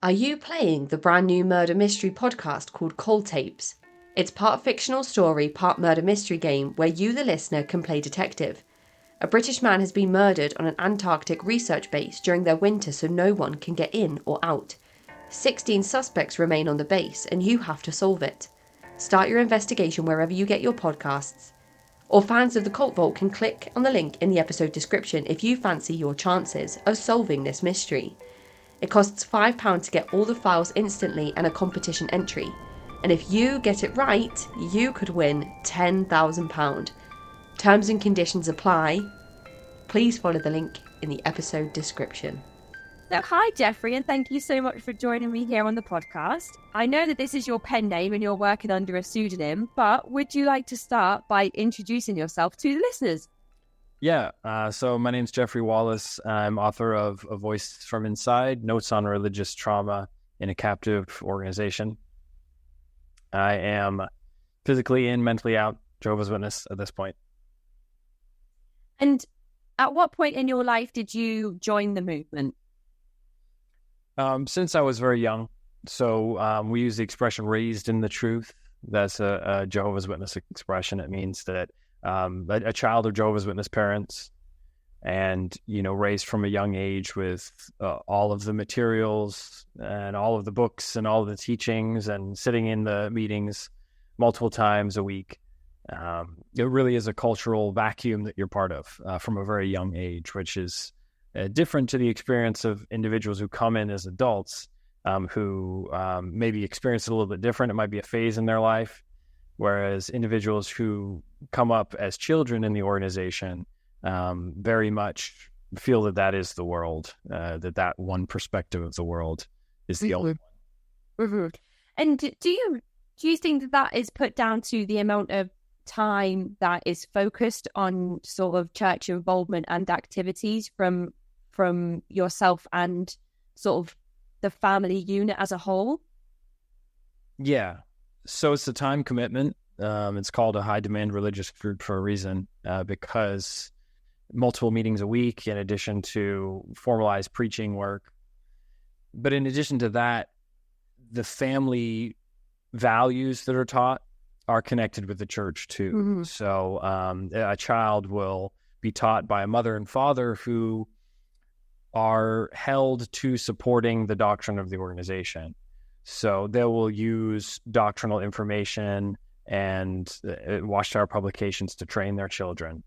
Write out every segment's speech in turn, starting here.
Are you playing the brand new murder mystery podcast called Cold Tapes? It's part fictional story, part murder mystery game where you, the listener, can play detective. A British man has been murdered on an Antarctic research base during their winter so no one can get in or out. 16 suspects remain on the base and you have to solve it. Start your investigation wherever you get your podcasts. Or fans of the Cult Vault can click on the link in the episode description if you fancy your chances of solving this mystery. It costs £5 to get all the files instantly and a competition entry. And if you get it right, you could win £10,000. Terms and conditions apply. Please follow the link in the episode description. So, hi, Geoffrey, and thank you so much for joining me here on the podcast. I know that this is your pen name and you're working under a pseudonym, but would you like to start by introducing yourself to the listeners? Yeah, so my name's Geoffrey Wallis. I'm author of A Voice from Inside, Notes on Religious Trauma in a Captive Organization. I am physically in, mentally out, Jehovah's Witness at this point. And at what point in your life did you join the movement? Since I was very young. So we use the expression raised in the truth. That's a Jehovah's Witness expression. It means that a child of Jehovah's Witness parents and, raised from a young age with all of the materials and all of the books and all of the teachings and sitting in the meetings multiple times a week. It really is a cultural vacuum that you're part of from a very young age, which is different to the experience of individuals who come in as adults who maybe experience it a little bit different. It might be a phase in their life, whereas individuals who come up as children in the organization very much feel that is the world, that one perspective of the world is the only one. Mm-hmm. And do you think that is put down to the amount of time that is focused on sort of church involvement and activities from yourself and sort of the family unit as a whole? Yeah. So it's a time commitment. It's called a high demand religious group for a reason, because multiple meetings a week in addition to formalized preaching work. But in addition to that, the family values that are taught are connected with the church too. Mm-hmm. So a child will be taught by a mother and father who are held to supporting the doctrine of the organization. So they will use doctrinal information and Watchtower publications to train their children,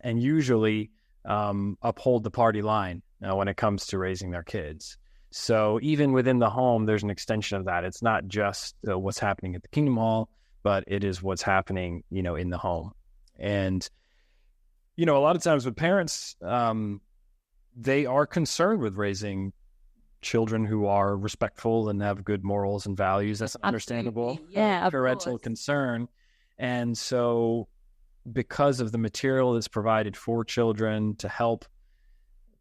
and usually uphold the party line when it comes to raising their kids. So even within the home, there's an extension of that. It's not just what's happening at the Kingdom Hall, but it is what's happening, in the home. And, a lot of times with parents, they are concerned with raising children who are respectful and have good morals and values. That's understandable. Yeah, parental concern. And so because of the material that's provided for children to help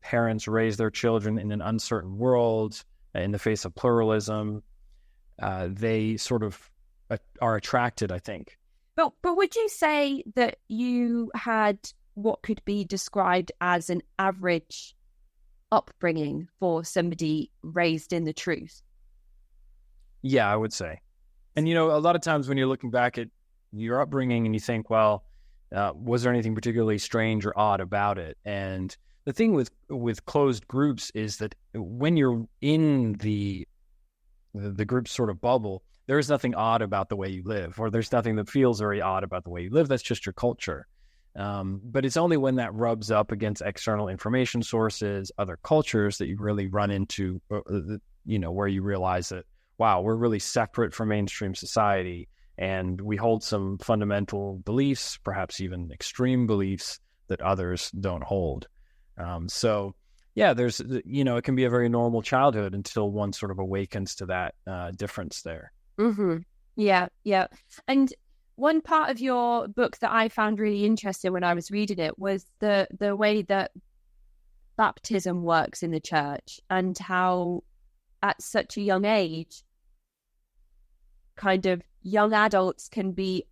parents raise their children in an uncertain world, in the face of pluralism, they sort of are attracted, I think. But would you say that you had what could be described as an average upbringing for somebody raised in the truth? Yeah, I would say. And, a lot of times when you're looking back at your upbringing and you think, well, was there anything particularly strange or odd about it? And the thing with closed groups is that when you're in the group sort of bubble, there is nothing odd about the way you live, or there's nothing that feels very odd about the way you live. That's just your culture. But it's only when that rubs up against external information sources, other cultures, that you really run into, where you realize that, wow, we're really separate from mainstream society, and we hold some fundamental beliefs, perhaps even extreme beliefs, that others don't hold. So, yeah, there's, it can be a very normal childhood until one sort of awakens to that difference there. Mm-hmm. Yeah. And one part of your book that I found really interesting when I was reading it was the way that baptism works in the church, and how at such a young age, kind of young adults can be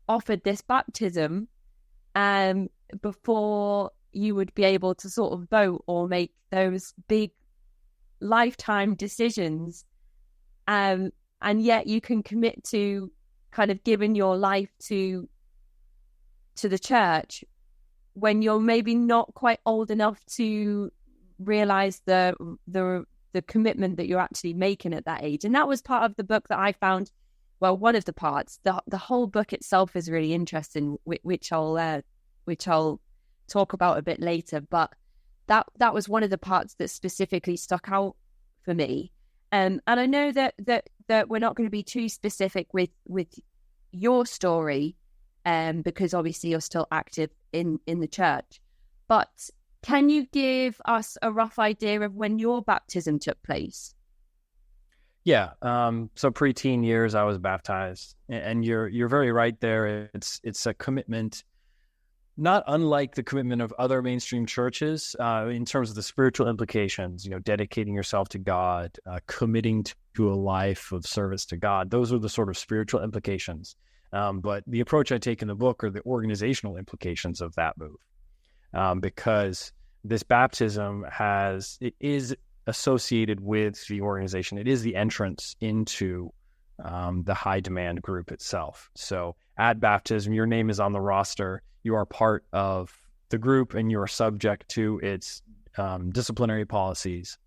offered this baptism before you would be able to sort of vote or make those big lifetime decisions, and yet you can commit to kind of giving your life to the church when you're maybe not quite old enough to realize the commitment that you're actually making at that age. And that was part of the book that I found. Well, one of the parts. The whole book itself is really interesting, which I'll talk about a bit later. But that was one of the parts that specifically stuck out for me. And I know that we're not going to be too specific with your story, because obviously you're still active in the church. But can you give us a rough idea of when your baptism took place? Yeah. So pre-teen years, I was baptized, and you're very right there. It's a commitment, not unlike the commitment of other mainstream churches, in terms of the spiritual implications. Dedicating yourself to God, committing to a life of service to God. Those are the sort of spiritual implications. But the approach I take in the book are the organizational implications of that move, because this baptism is associated with the organization. It is the entrance into the high demand group itself. So at baptism, your name is on the roster. You are part of the group, and you are subject to its disciplinary policies.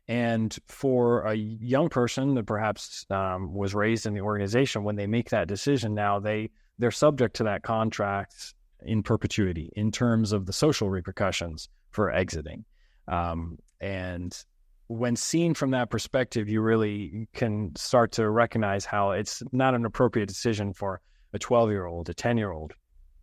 And for a young person that perhaps was raised in the organization, when they make that decision, now they're subject to that contract in perpetuity in terms of the social repercussions for exiting. And when seen from that perspective, you really can start to recognize how it's not an appropriate decision for a 12-year-old, a 10-year-old.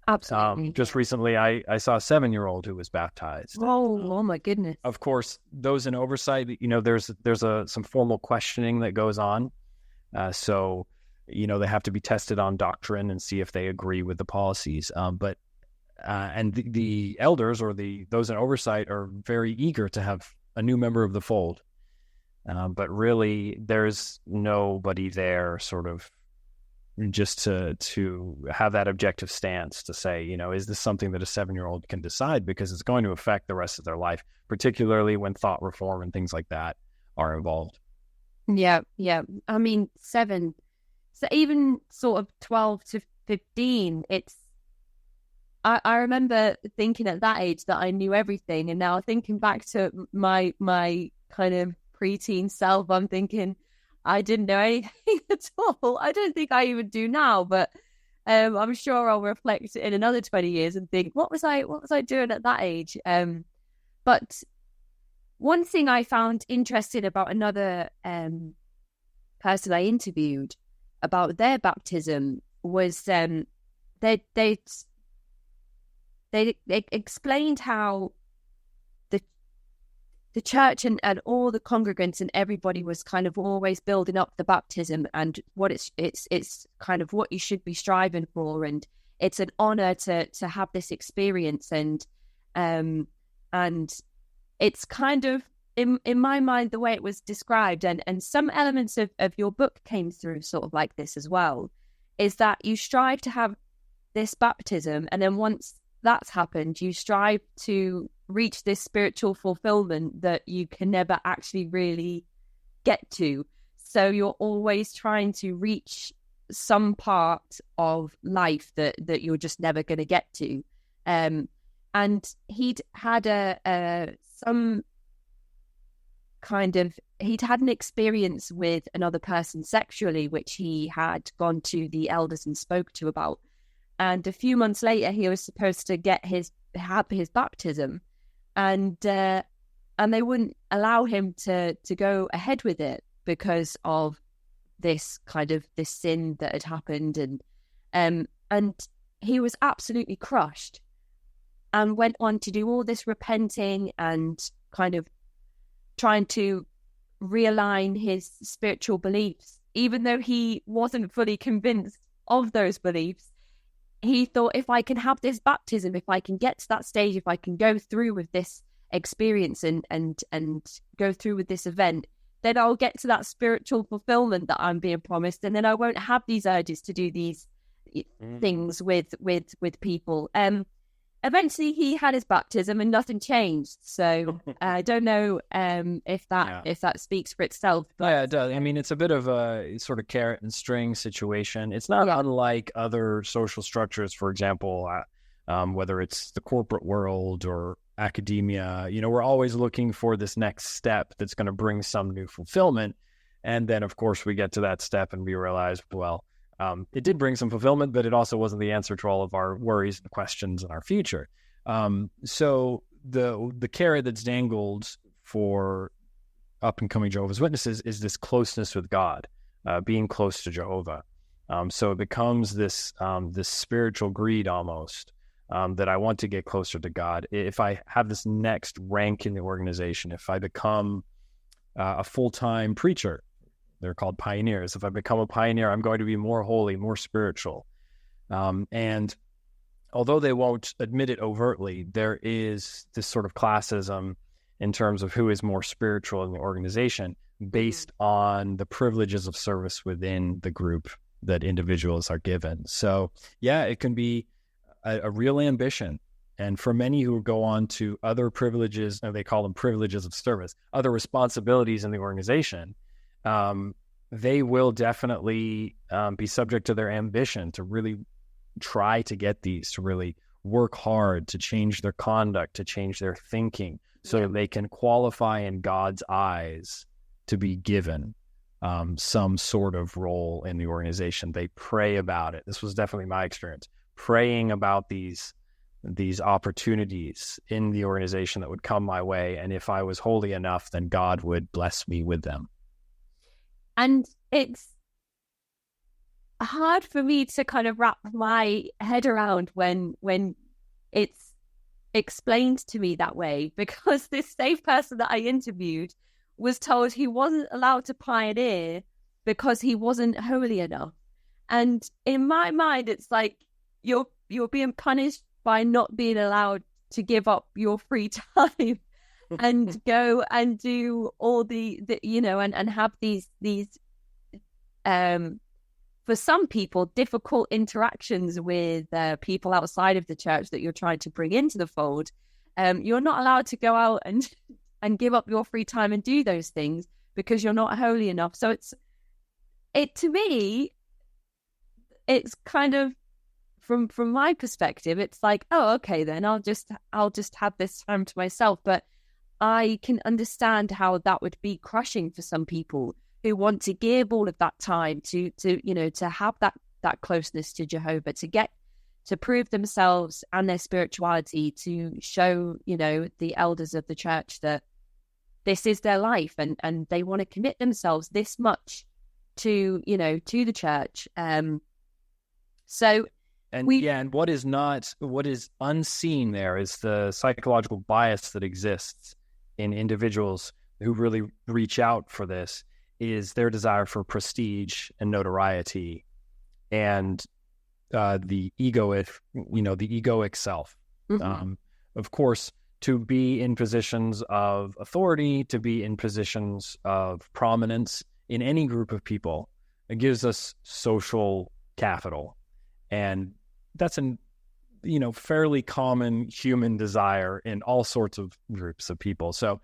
Absolutely. Just recently, I saw a 7-year-old who was baptized. Oh my goodness. Of course, those in oversight, there's some formal questioning that goes on. So they have to be tested on doctrine and see if they agree with the policies. But the elders or those in oversight are very eager to have a new member of the fold. But really, there's nobody there sort of just to have that objective stance to say, is this something that a 7-year-old can decide? Because it's going to affect the rest of their life, particularly when thought reform and things like that are involved. Yeah. I mean, 7. So even sort of 12 to 15, I remember thinking at that age that I knew everything. And now thinking back to my kind of preteen self, I'm thinking, I didn't know anything at all. I don't think I even do now, but I'm sure I'll reflect in another 20 years and think, what was I doing at that age? But one thing I found interesting about another person I interviewed about their baptism was they explained how the church and all the congregants and everybody was kind of always building up the baptism and what it's kind of what you should be striving for, and it's an honor to have this experience, and it's kind of in my mind the way it was described, and some elements of your book came through sort of like this as well, is that you strive to have this baptism, and then once that's happened, you strive to reach this spiritual fulfillment that you can never actually really get to. So you're always trying to reach some part of life that you're just never going to get to. And he'd had he'd had an experience with another person sexually, which he had gone to the elders and spoke to about. And a few months later, he was supposed to have his baptism, and they wouldn't allow him to go ahead with it because of this sin that had happened, and he was absolutely crushed, and went on to do all this repenting and kind of trying to realign his spiritual beliefs, even though he wasn't fully convinced of those beliefs. He thought, if I can have this baptism, if I can get to that stage, if I can go through with this experience and go through with this event, then I'll get to that spiritual fulfillment that I'm being promised, and then I won't have these urges to do these things with people. eventually he had his baptism and nothing changed. So I don't know if that speaks for itself. But... Yeah, it does. I mean, it's a bit of a sort of carrot and string situation. It's not unlike other social structures, for example, whether it's the corporate world or academia. We're always looking for this next step that's going to bring some new fulfillment. And then, of course, we get to that step and we realize, well, it did bring some fulfillment, but it also wasn't the answer to all of our worries and questions in our future. So the carrot that's dangled for up and coming Jehovah's Witnesses is this closeness with God, being close to Jehovah. So it becomes this spiritual greed almost, that I want to get closer to God. If I have this next rank in the organization, if I become a full-time preacher, they're called pioneers. If I become a pioneer, I'm going to be more holy, more spiritual. And although they won't admit it overtly, there is this sort of classism in terms of who is more spiritual in the organization based on the privileges of service within the group that individuals are given. So, yeah, it can be a real ambition. And for many who go on to other privileges, they call them privileges of service, other responsibilities in the organization, they will definitely be subject to their ambition to really try to get these, to really work hard, to change their conduct, to change their thinking, so that they can qualify in God's eyes to be given some sort of role in the organization. They pray about it. This was definitely my experience, praying about these opportunities in the organization that would come my way. And if I was holy enough, then God would bless me with them. And it's hard for me to kind of wrap my head around when it's explained to me that way, because this safe person that I interviewed was told he wasn't allowed to pioneer because he wasn't holy enough. And in my mind, it's like you're being punished by not being allowed to give up your free time and go and do all the and have these for some people difficult interactions with people outside of the church that you're trying to bring into the fold. You're not allowed to go out and give up your free time and do those things because you're not holy enough. So to me, it's kind of, from my perspective, it's like, oh, okay, then I'll just have this time to myself. But I can understand how that would be crushing for some people who want to give all of that time to have that closeness to Jehovah, to prove themselves and their spirituality, to show, the elders of the church that this is their life, and they want to commit themselves this much to the church. And what is unseen there is the psychological bias that exists in individuals who really reach out for this, is their desire for prestige and notoriety, and the egoic self. Mm-hmm. Of course, to be in positions of authority, to be in positions of prominence in any group of people, it gives us social capital. And that's a fairly common human desire in all sorts of groups of people. So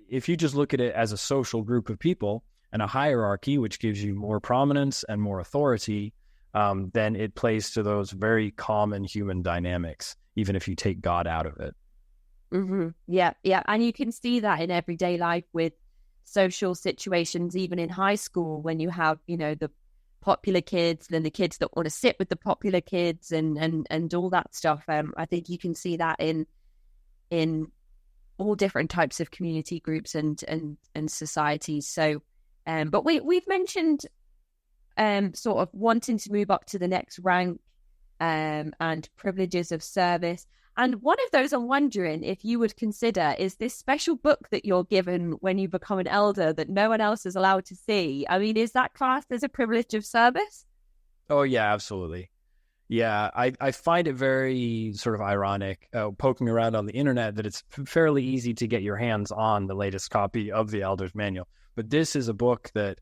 if you just look at it as a social group of people and a hierarchy, which gives you more prominence and more authority, then it plays to those very common human dynamics, even if you take God out of it. Mm-hmm. Yeah. And you can see that in everyday life with social situations, even in high school, when you have, the popular kids and the kids that want to sit with the popular kids and all that stuff. I think you can see that in all different types of community groups and societies. So, but we've mentioned sort of wanting to move up to the next rank and privileges of service. And one of those I'm wondering if you would consider is this special book that you're given when you become an elder that no one else is allowed to see. I mean, is that classed as a privilege of service? Oh, yeah, absolutely. Yeah, I find it very sort of ironic, poking around on the internet, that it's fairly easy to get your hands on the latest copy of the Elder's Manual. But this is a book that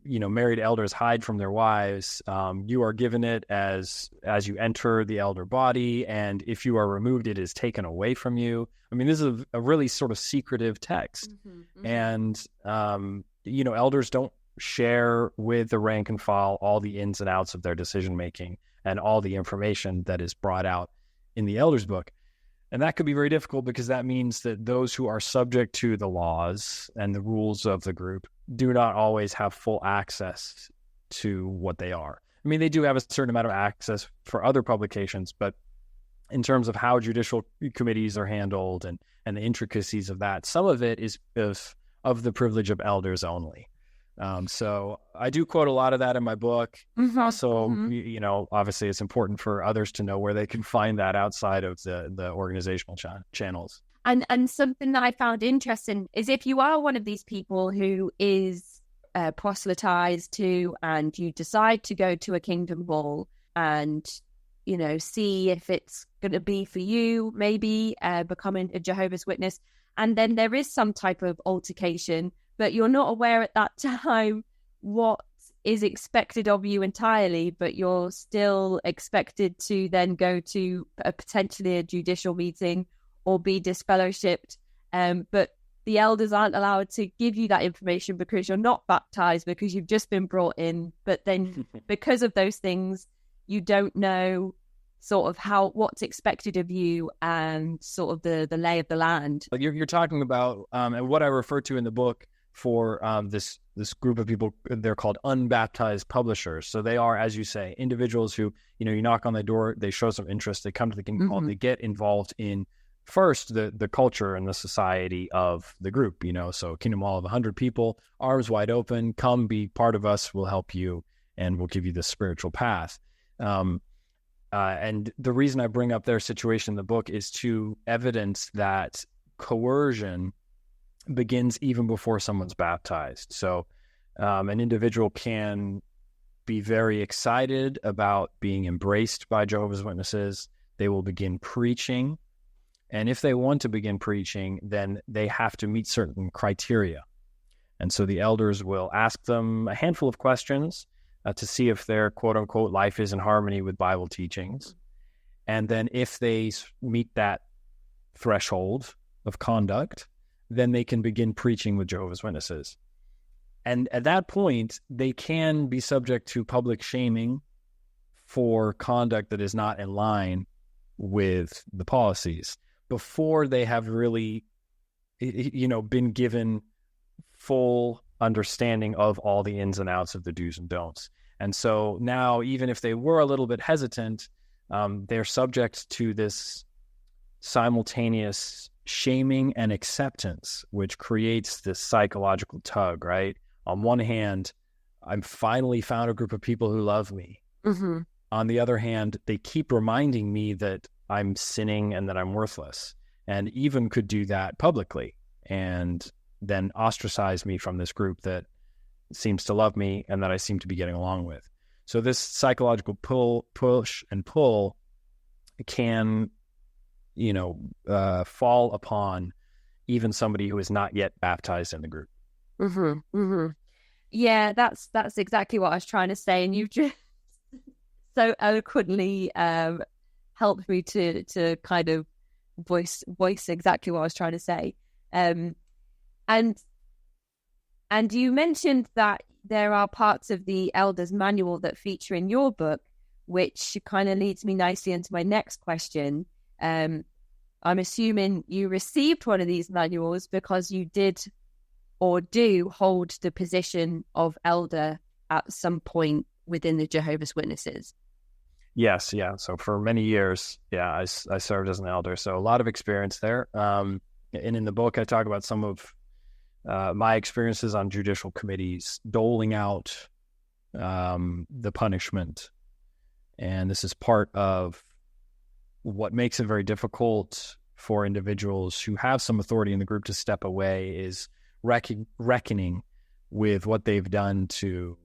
married elders hide from their wives, you are given it as you enter the elder body, and if you are removed, it is taken away from you. I mean, this is a really sort of secretive text. And, elders don't share with the rank and file all the ins and outs of their decision-making and all the information that is brought out in the elders book. And that could be very difficult because that means that those who are subject to the laws and the rules of the group do not always have full access to what they are. I mean, they do have a certain amount of access for other publications, but in terms of how judicial committees are handled and the intricacies of that, some of it is of the privilege of elders only. So I do quote a lot of that in my book. Also, obviously it's important for others to know where they can find that outside of the organizational channels. And something that I found interesting is if you are one of these people who is proselytized to, and you decide to go to a kingdom ball and, see if it's going to be for you, maybe becoming a Jehovah's Witness, and then there is some type of altercation, but you're not aware at that time what is expected of you entirely, but you're still expected to then go to potentially a judicial meeting or be disfellowshipped. But the elders aren't allowed to give you that information because you're not baptized, because you've just been brought in. But then because of those things, you don't know sort of what's expected of you and sort of the lay of the land. You're talking about, and what I refer to in the book for this group of people, they're called unbaptized publishers. So they are, as you say, individuals who, you knock on the door, they show some interest, they come to the Kingdom Hall, they get involved in first the culture and the society of the group, so Kingdom Hall of 100 people, arms wide open, come be part of us, we'll help you, and we'll give you the spiritual path. And the reason I bring up their situation in the book is to evidence that coercion begins even before someone's baptized. So an individual can be very excited about being embraced by Jehovah's Witnesses. They will begin preaching. And if they want to begin preaching, then they have to meet certain criteria. And so the elders will ask them a handful of questions to see if their quote-unquote life is in harmony with Bible teachings. And then if they meet that threshold of conduct, then they can begin preaching with Jehovah's Witnesses. And at that point, they can be subject to public shaming for conduct that is not in line with the policies before they have really, been given full understanding of all the ins and outs of the do's and don'ts. And so now, even if they were a little bit hesitant, they're subject to this simultaneous shaming and acceptance, which creates this psychological tug, right? On one hand, I'm finally found a group of people who love me. On the other hand, they keep reminding me that I'm sinning and that I'm worthless, and even could do that publicly and then ostracize me from this group that seems to love me and that I seem to be getting along with. So this psychological push and pull can, fall upon even somebody who is not yet baptized in the group. Yeah, that's exactly what I was trying to say, and you've just so eloquently helped me to kind of voice exactly what I was trying to say. And you mentioned that there are parts of the Elders Manual that feature in your book, which kind of leads me nicely into my next question. I'm assuming you received one of these manuals because you did or do hold the position of elder at some point within the Jehovah's Witnesses. Yes, yeah. So for many years, I served as an elder. So a lot of experience there. And in the book, I talk about some of my experiences on judicial committees, doling out the punishment. And this is part of what makes it very difficult for individuals who have some authority in the group to step away is reckoning with what they've done to,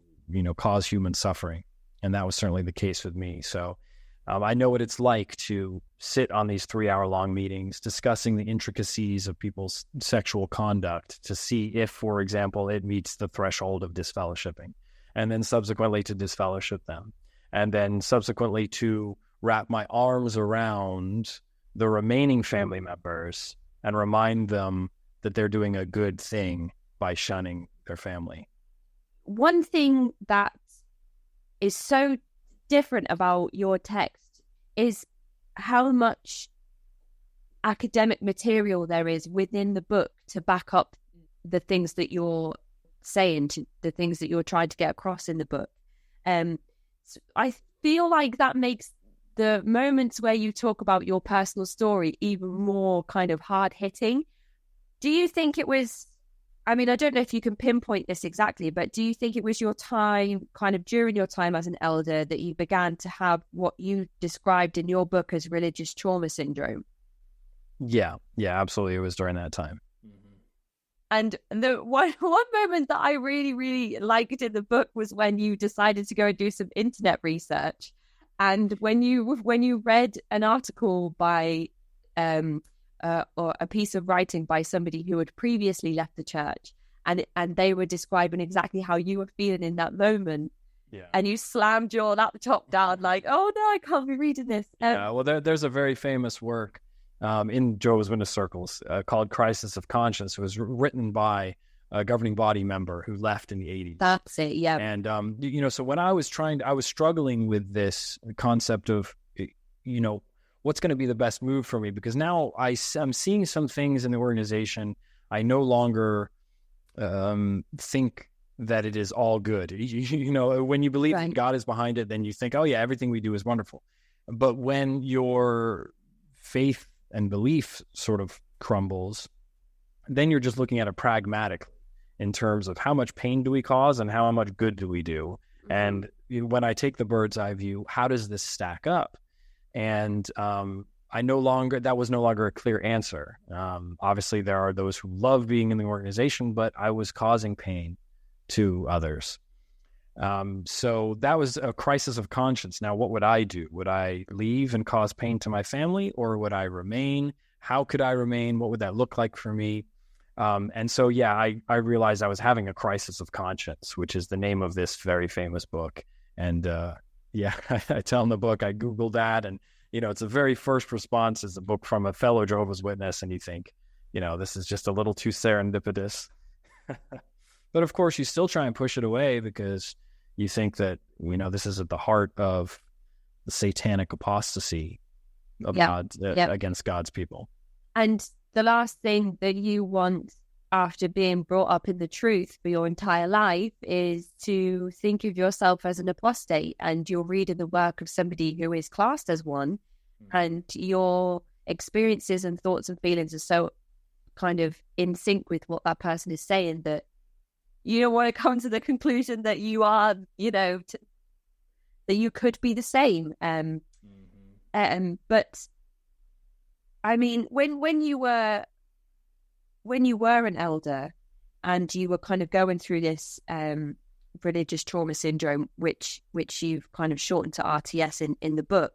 cause human suffering. And that was certainly the case with me. So I know what it's like to sit on these 3-hour-long meetings discussing the intricacies of people's sexual conduct to see if, for example, it meets the threshold of disfellowshipping. and then subsequently to disfellowship them, and then subsequently to wrap my arms around the remaining family members and remind them that they're doing a good thing by shunning their family. One thing that is so different about your text is how much academic material there is within the book to back up the things that you're saying, to the things that you're trying to get across in the book. So I feel like that makes the moments where you talk about your personal story even more kind of hard hitting. Do you think it was, I mean, I don't know if you can pinpoint this exactly, but do you think it was your time, kind of during your time as an elder, that you began to have what you described in your book as religious trauma syndrome? Yeah, absolutely. It was during that time. And the one moment that I really, really liked in the book was when you decided to go and do some internet research. And when you read an article by or a piece of writing by somebody who had previously left the church, and they were describing exactly how you were feeling in that moment, and you slammed your laptop down like, oh no, I can't be reading this. Well, there's a very famous work in Jehovah's Witness circles called Crisis of Conscience. It was written by a governing body member who left in the 80s. That's it, yeah. And, so when I was struggling with this concept of, what's going to be the best move for me? Because now I'm seeing some things in the organization. I no longer think that it is all good. When you believe that God is behind it, then you think, oh yeah, everything we do is wonderful. But when your faith and belief sort of crumbles, then you're just looking at it pragmatically in terms of how much pain do we cause and how much good do we do. Mm-hmm. And when I take the bird's eye view, how does this stack up? And that was no longer a clear answer. Obviously, there are those who love being in the organization, but I was causing pain to others. So that was a crisis of conscience. Now, what would I do? Would I leave and cause pain to my family, or would I remain? How could I remain? What would that look like for me? And so, I realized I was having a crisis of conscience, which is the name of this very famous book. And I tell in the book, I Googled that, and, it's the very first response is a book from a fellow Jehovah's Witness. And you think, this is just a little too serendipitous. But of course, you still try and push it away because you think that, this is at the heart of the satanic apostasy of God against God's people. And the last thing that you want after being brought up in the truth for your entire life is to think of yourself as an apostate, and you're reading the work of somebody who is classed as one, and your experiences and thoughts and feelings are so kind of in sync with what that person is saying that you don't want to come to the conclusion that you are, that you could be the same. But I mean, when you were an elder and you were kind of going through this religious trauma syndrome, which you've kind of shortened to RTS in the book,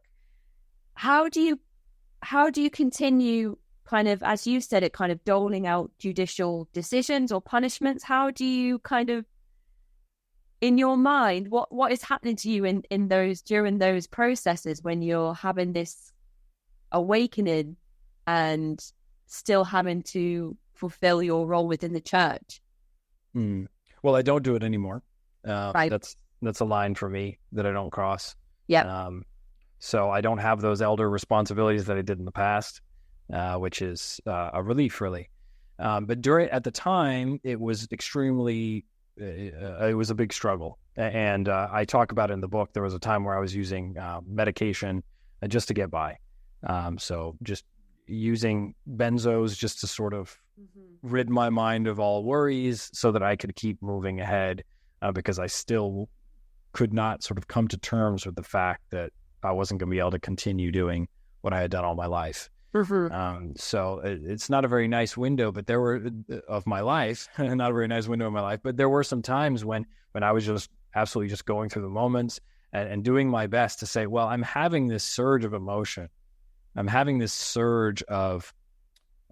how do you continue, kind of, as you said it, kind of doling out judicial decisions or punishments? How do you kind of, in your mind, what is happening to you in those, during those processes when you're having this awakening and still having to fulfill your role within the church? Well, I don't do it anymore. Right. That's a line for me that I don't cross. Yeah. So I don't have those elder responsibilities that I did in the past. Which is a relief, really. But at the time, it was extremely, it was a big struggle. And I talk about it in the book. There was a time where I was using medication just to get by. So just using benzos just to sort of rid my mind of all worries so that I could keep moving ahead, because I still could not sort of come to terms with the fact that I wasn't going to be able to continue doing what I had done all my life. So it's not a very nice window, but there were of my life, not a very nice window of my life, but there were some times when I was just absolutely just going through the moments and doing my best to say, well, I'm having this surge of emotion. I'm having this surge of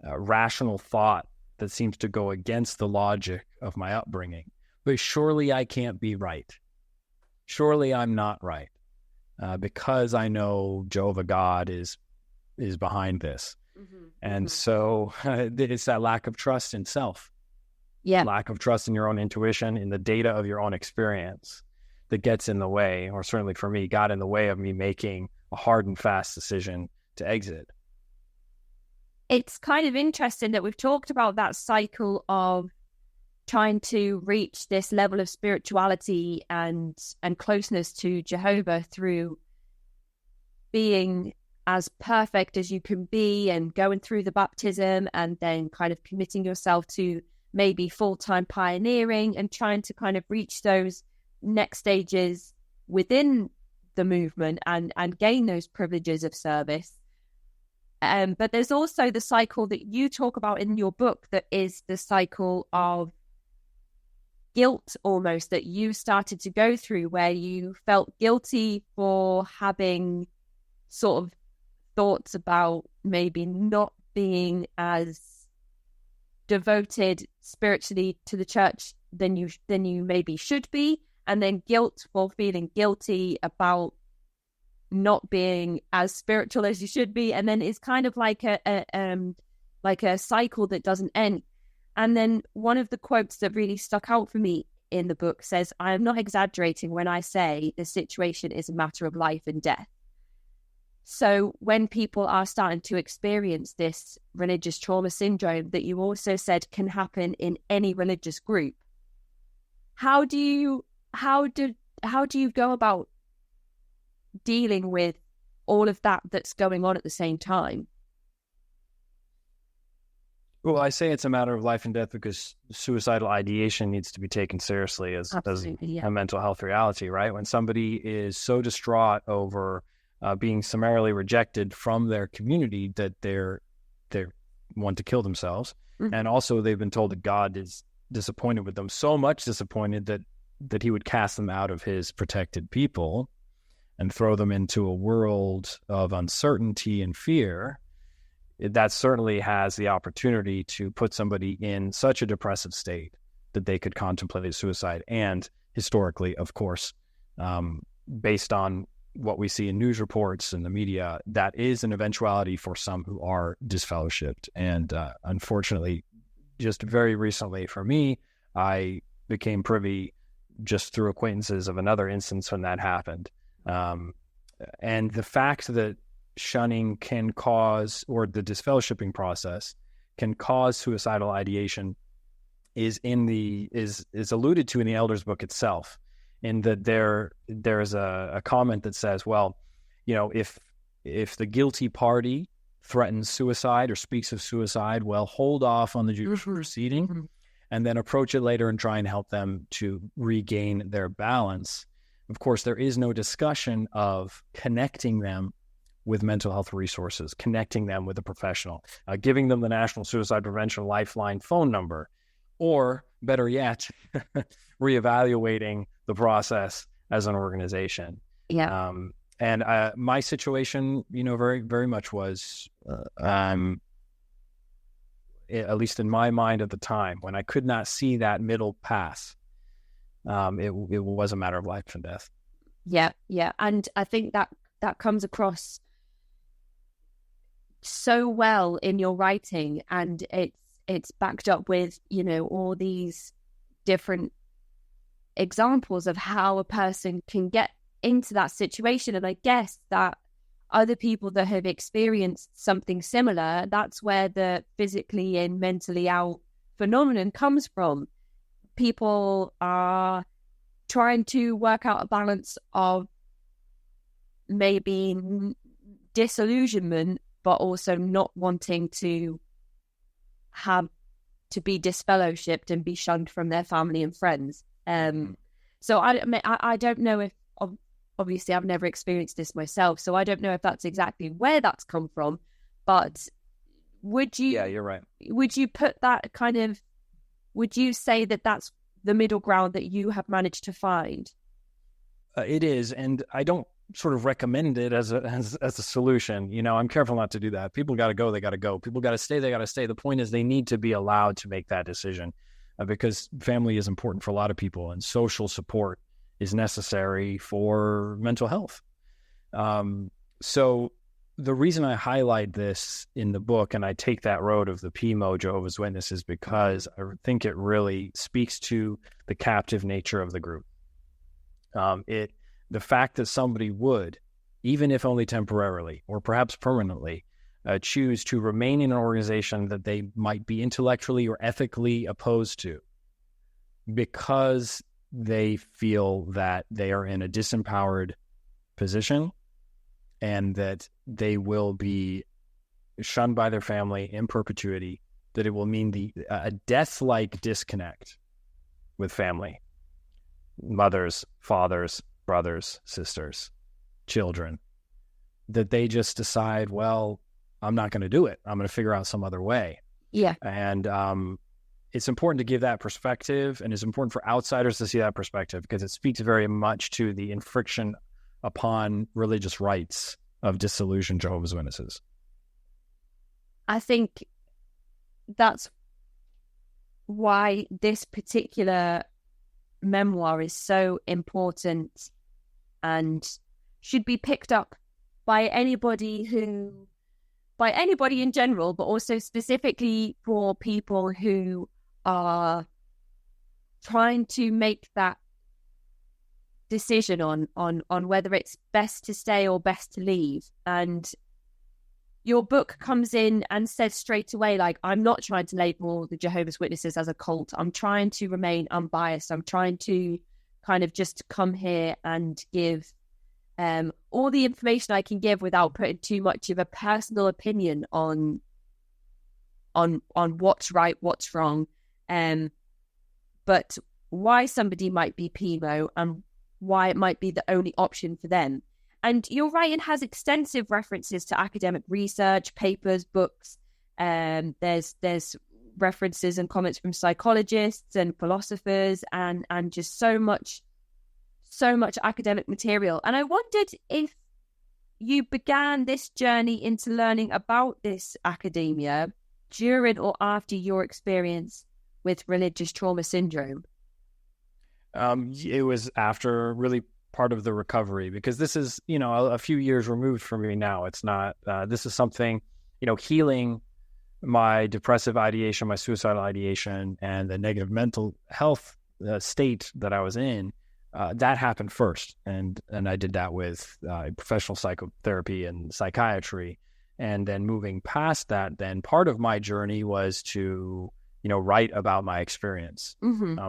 rational thought that seems to go against the logic of my upbringing, but surely I can't be right. surely I'm not right, because I know Jehovah God is behind this. And so it's that lack of trust in self, lack of trust in your own intuition, in the data of your own experience, that gets in the way, or certainly for me, got in the way of me making a hard and fast decision to exit. It's kind of interesting that we've talked about that cycle of trying to reach this level of spirituality and closeness to Jehovah through being as perfect as you can be and going through the baptism, and then kind of committing yourself to maybe full-time pioneering and trying to kind of reach those next stages within the movement and gain those privileges of service. But there's also the cycle that you talk about in your book, that is the cycle of guilt almost, that you started to go through, where you felt guilty for having sort of thoughts about maybe not being as devoted spiritually to the church than you maybe should be, and then guilt for feeling guilty about not being as spiritual as you should be, and then it's kind of like a cycle that doesn't end. And then one of the quotes that really stuck out for me in the book says, "I am not exaggerating when I say the situation is a matter of life and death." So when people are starting to experience this religious trauma syndrome that you also said can happen in any religious group, how do you go about dealing with all of that that's going on at the same time? Well, I say it's a matter of life and death because suicidal ideation needs to be taken seriously as a mental health reality, right? When somebody is so distraught over being summarily rejected from their community that they want to kill themselves, and also they've been told that God is disappointed with them, so much disappointed that he would cast them out of his protected people and throw them into a world of uncertainty and fear, that certainly has the opportunity to put somebody in such a depressive state that they could contemplate suicide. And historically, of course, based on what we see in news reports and the media, that is an eventuality for some who are disfellowshipped. And unfortunately, just very recently for me, I became privy just through acquaintances of another instance when that happened. And the fact that shunning can cause, or the disfellowshipping process can cause suicidal ideation is alluded to in the Elders book itself, in that there's a comment that says, well, you know, if the guilty party threatens suicide or speaks of suicide, well, hold off on the judicial proceeding and then approach it later and try and help them to regain their balance. Of course, there is no discussion of connecting them with mental health resources, connecting them with a professional, giving them the National Suicide Prevention Lifeline phone number, or better yet, reevaluating the process as an organization. Yeah. And my situation, you know, very, very much was, at least in my mind at the time, when I could not see that middle path, it was a matter of life and death. Yeah. And I think that comes across so well in your writing, and it's backed up with, you know, all these different examples of how a person can get into that situation. And I guess that other people that have experienced something similar, that's where the physically and mentally out phenomenon comes from. People are trying to work out a balance of maybe disillusionment, but also not wanting to have to be disfellowshipped and be shunned from their family and friends. So I don't know if, obviously I've never experienced this myself, so I don't know if that's exactly where that's come from, but would you... Yeah, you're right. Would you put that kind of... Would you say that that's the middle ground that you have managed to find? It is, and I don't sort of recommend it as a solution. You know, I'm careful not to do that. People got to go, they got to go. People got to stay, they got to stay. The point is they need to be allowed to make that decision, because family is important for a lot of people, and social support is necessary for mental health. So the reason I highlight this in the book, and I take that road of the PIMO Jehovah's Witnesses, because I think it really speaks to the captive nature of the group. The fact that somebody would, even if only temporarily or perhaps permanently, choose to remain in an organization that they might be intellectually or ethically opposed to, because they feel that they are in a disempowered position and that they will be shunned by their family in perpetuity, that it will mean a death-like disconnect with family, mothers, fathers, brothers, sisters, children, that they just decide, well, I'm not going to do it. I'm going to figure out some other way. Yeah. And it's important to give that perspective, and it's important for outsiders to see that perspective, because it speaks very much to the infriction upon religious rights of disillusioned Jehovah's Witnesses. I think that's why this particular memoir is so important and should be picked up by anybody in general, but also specifically for people who are trying to make that decision on whether it's best to stay or best to leave. And your book comes in and says straight away, like, I'm not trying to label the Jehovah's Witnesses as a cult. I'm trying to remain unbiased. I'm trying to kind of just come here and give all the information I can give without putting too much of a personal opinion on what's right, what's wrong, but why somebody might be PIMO and why it might be the only option for them. And your writing has extensive references to academic research, papers, books. There's references and comments from psychologists and philosophers, and just so much academic material. And I wondered if you began this journey into learning about this academia during or after your experience with religious trauma syndrome. It was after, really part of the recovery, because this is, a few years removed from me now. It's not, this is something, healing my depressive ideation, my suicidal ideation, and the negative mental health state that I was in. That happened first. And I did that with professional psychotherapy and psychiatry. And then moving past that, then part of my journey was to, write about my experience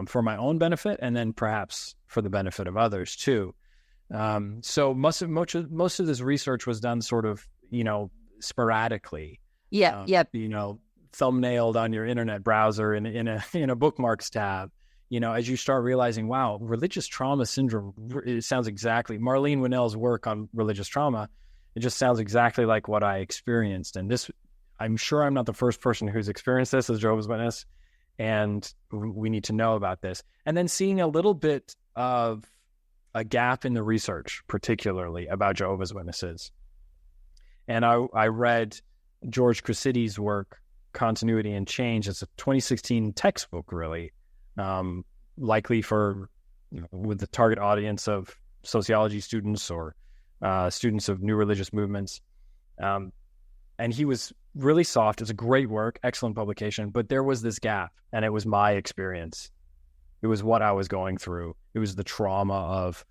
for my own benefit, and then perhaps for the benefit of others too. So most of this research was done sort of, sporadically. Yeah. Thumbnailed on your internet browser in a bookmarks tab. As you start realizing, wow, religious trauma syndrome, it sounds exactly, Marlene Winnell's work on religious trauma, it just sounds exactly like what I experienced. And this, I'm sure I'm not the first person who's experienced this as Jehovah's Witness, and we need to know about this. And then seeing a little bit of a gap in the research, particularly about Jehovah's Witnesses. And I read George Cressidi's work, Continuity and Change. It's a 2016 textbook, really, likely for, with the target audience of sociology students or students of new religious movements. And he was really soft. It's a great work, excellent publication, but there was this gap, and it was my experience. It was what I was going through. It was the trauma of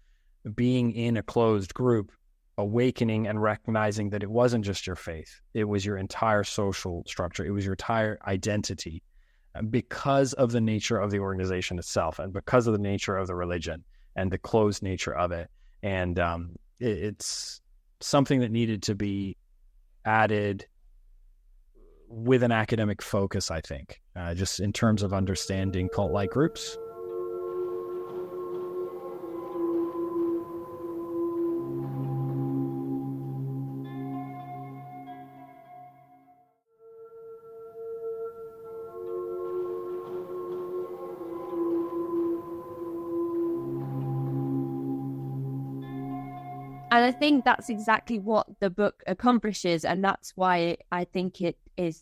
being in a closed group, awakening and recognizing that it wasn't just your faith. It was your entire social structure. It was your entire identity, because of the nature of the organization itself, and because of the nature of the religion and the closed nature of it. And it's something that needed to be added with an academic focus, I think, just in terms of understanding cult-like groups. And I think that's exactly what the book accomplishes. And that's why I think it is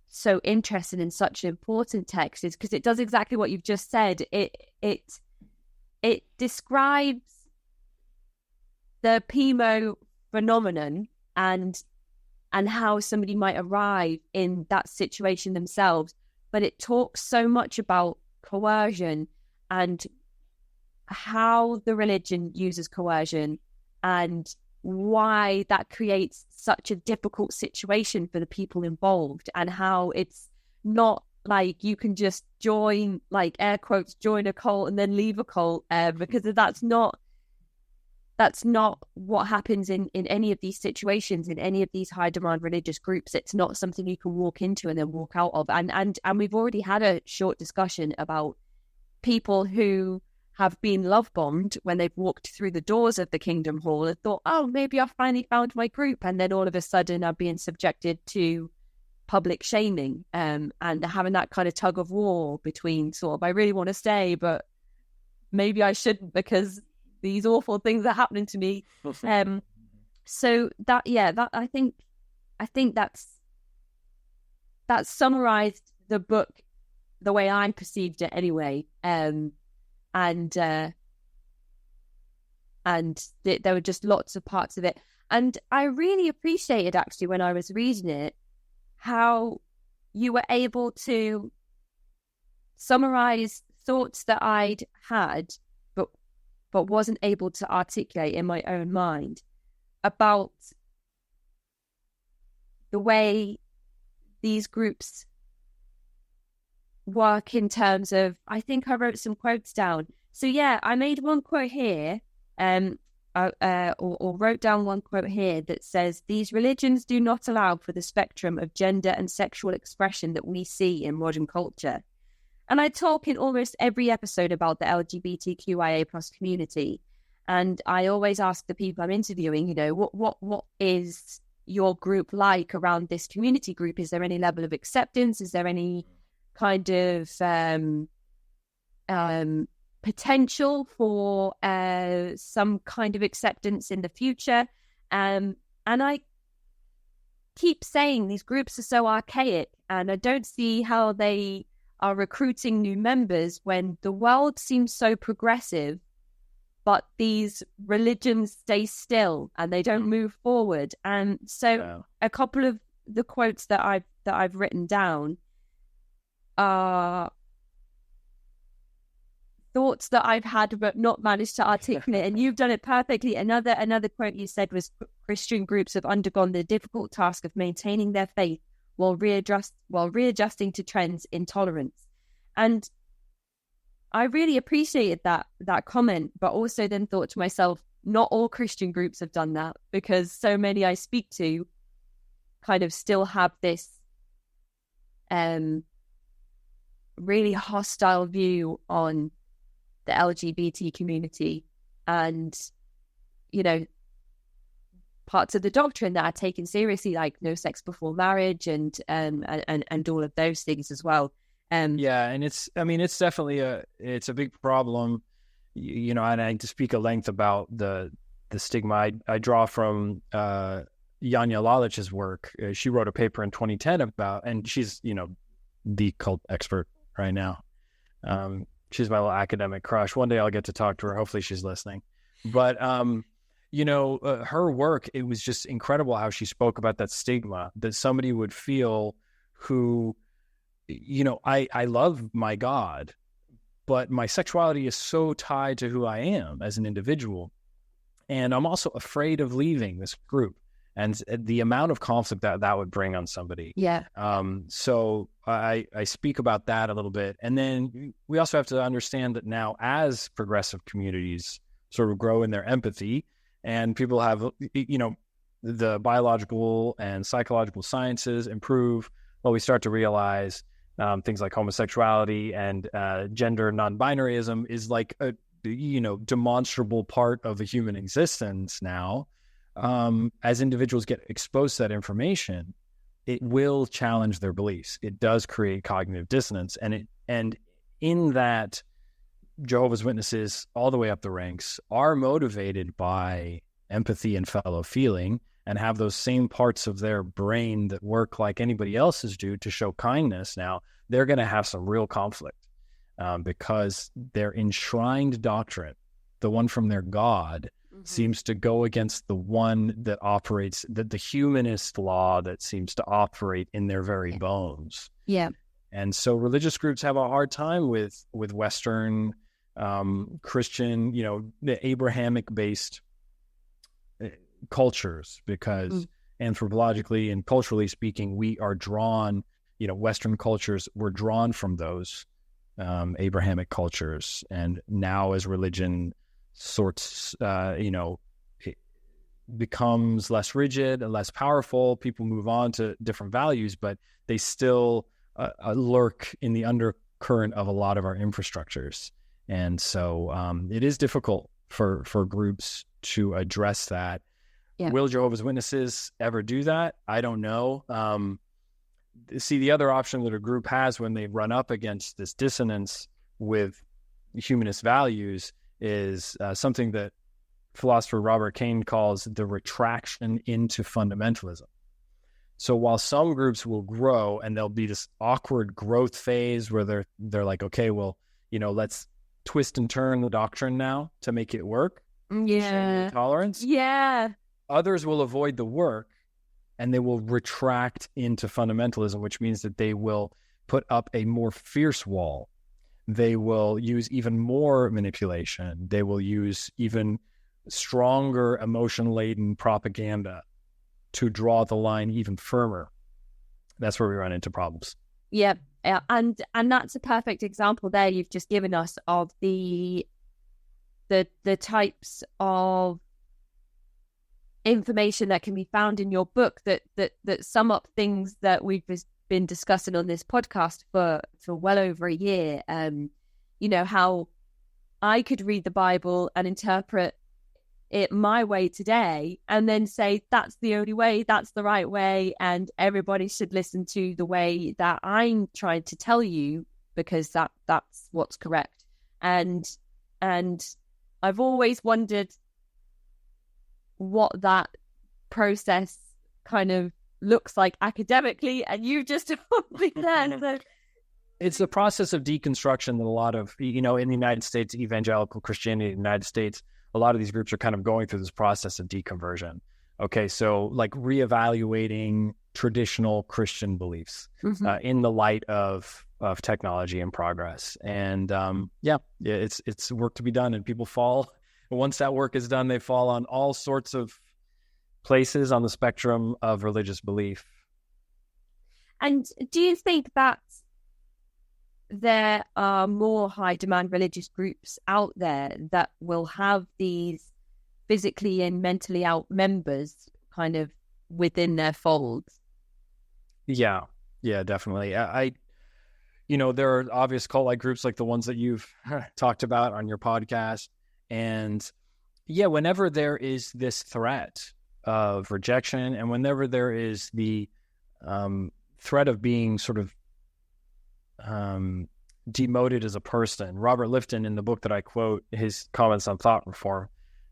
so interesting and such an important text, is because it does exactly what you've just said. It it describes the PIMO phenomenon and how somebody might arrive in that situation themselves. But it talks so much about coercion and how the religion uses coercion and why that creates such a difficult situation for the people involved, and how it's not like you can just join, like air quotes, join a cult and then leave a cult, because that's not what happens in any of these situations, in any of these high demand religious groups. It's not something you can walk into and then walk out of. And we've already had a short discussion about people who have been love bombed when they've walked through the doors of the Kingdom Hall and thought, oh, maybe I finally found my group, and then all of a sudden are being subjected to public shaming, and having that kind of tug of war between sort of, I really want to stay, but maybe I shouldn't because these awful things are happening to me. So that I think that's summarized the book the way I perceived it anyway. And there were just lots of parts of it, and I really appreciated actually when I was reading it how you were able to summarize thoughts that I'd had but wasn't able to articulate in my own mind about the way these groups work in terms of, I think I wrote some quotes down. So yeah, I made one quote here, or wrote down one quote here that says, these religions do not allow for the spectrum of gender and sexual expression that we see in modern culture. And I talk in almost every episode about the LGBTQIA plus community. And I always ask the people I'm interviewing, what is your group like around this community group? Is there any level of acceptance? Is there any kind of potential for some kind of acceptance in the future? And I keep saying these groups are so archaic, and I don't see how they are recruiting new members when the world seems so progressive, but these religions stay still and they don't move forward. And so a couple of the quotes that I've written down are thoughts that I've had but not managed to articulate, and you've done it perfectly. Another quote you said was, Christian groups have undergone the difficult task of maintaining their faith while readjusting to trends in tolerance. And I really appreciated that comment, but also then thought to myself, not all Christian groups have done that, because so many I speak to kind of still have this really hostile view on the LGBT community, and parts of the doctrine that are taken seriously, like no sex before marriage, and all of those things as well. And it's definitely it's a big problem, and I to speak at length about the stigma I draw from Janja Lalich's work. She wrote a paper in 2010 about, and she's the cult expert right now. She's my little academic crush. One day I'll get to talk to her. Hopefully she's listening. But her work, it was just incredible how she spoke about that stigma that somebody would feel who, I love my God, but my sexuality is so tied to who I am as an individual. And I'm also afraid of leaving this group and the amount of conflict that would bring on somebody. Yeah. So I speak about that a little bit. And then we also have to understand that now, as progressive communities sort of grow in their empathy, and people have, the biological and psychological sciences improve, well, we start to realize things like homosexuality and gender non-binaryism is like a, demonstrable part of the human existence now. As individuals get exposed to that information, it will challenge their beliefs. It does create cognitive dissonance. And in that, Jehovah's Witnesses all the way up the ranks are motivated by empathy and fellow feeling, and have those same parts of their brain that work like anybody else's do to show kindness. Now they're going to have some real conflict because their enshrined doctrine, the one from their God, seems to go against the one that operates, the humanist law that seems to operate in their very bones. Yeah. And so religious groups have a hard time with Western Christian, the Abrahamic-based cultures, because anthropologically and culturally speaking, we are drawn, Western cultures were drawn from those Abrahamic cultures. And now as religion it becomes less rigid and less powerful, people move on to different values, but they still lurk in the undercurrent of a lot of our infrastructures. And so it is difficult for groups to address that. Yeah. Will Jehovah's Witnesses ever do that? I don't know. See, the other option that a group has when they run up against this dissonance with humanist values is something that philosopher Robert Cain calls the retraction into fundamentalism. So while some groups will grow and there'll be this awkward growth phase where they're like, okay, well, let's twist and turn the doctrine now to make it work. Yeah. Tolerance. Yeah. Others will avoid the work and they will retract into fundamentalism, which means that they will put up a more fierce wall. They will use even more manipulation. They will use even stronger emotion-laden propaganda to draw the line even firmer. That's where we run into problems. Yeah, and that's a perfect example there you've just given us of the types of information that can be found in your book that sum up things that we've been discussing on this podcast for well over a year. How I could read the Bible and interpret it my way today and then say that's the only way, that's the right way, and everybody should listen to the way that I'm trying to tell you because that's what's correct. And I've always wondered what that process kind of looks like academically, and you just told me that. So. It's a process of deconstruction that a lot of, in the United States, evangelical Christianity in the United States, a lot of these groups are kind of going through this process of deconversion. Okay, so like reevaluating traditional Christian beliefs in the light of technology and progress. And it's work to be done, and people fall. Once that work is done, they fall on all sorts of places on the spectrum of religious belief. And do you think that there are more high demand religious groups out there that will have these physically and mentally out members kind of within their folds? Yeah, definitely. There are obvious cult-like groups like the ones that you've talked about on your podcast. And whenever there is this threat of rejection, and whenever there is the threat of being sort of demoted as a person. Robert Lifton, in the book that I quote, his comments on thought reform,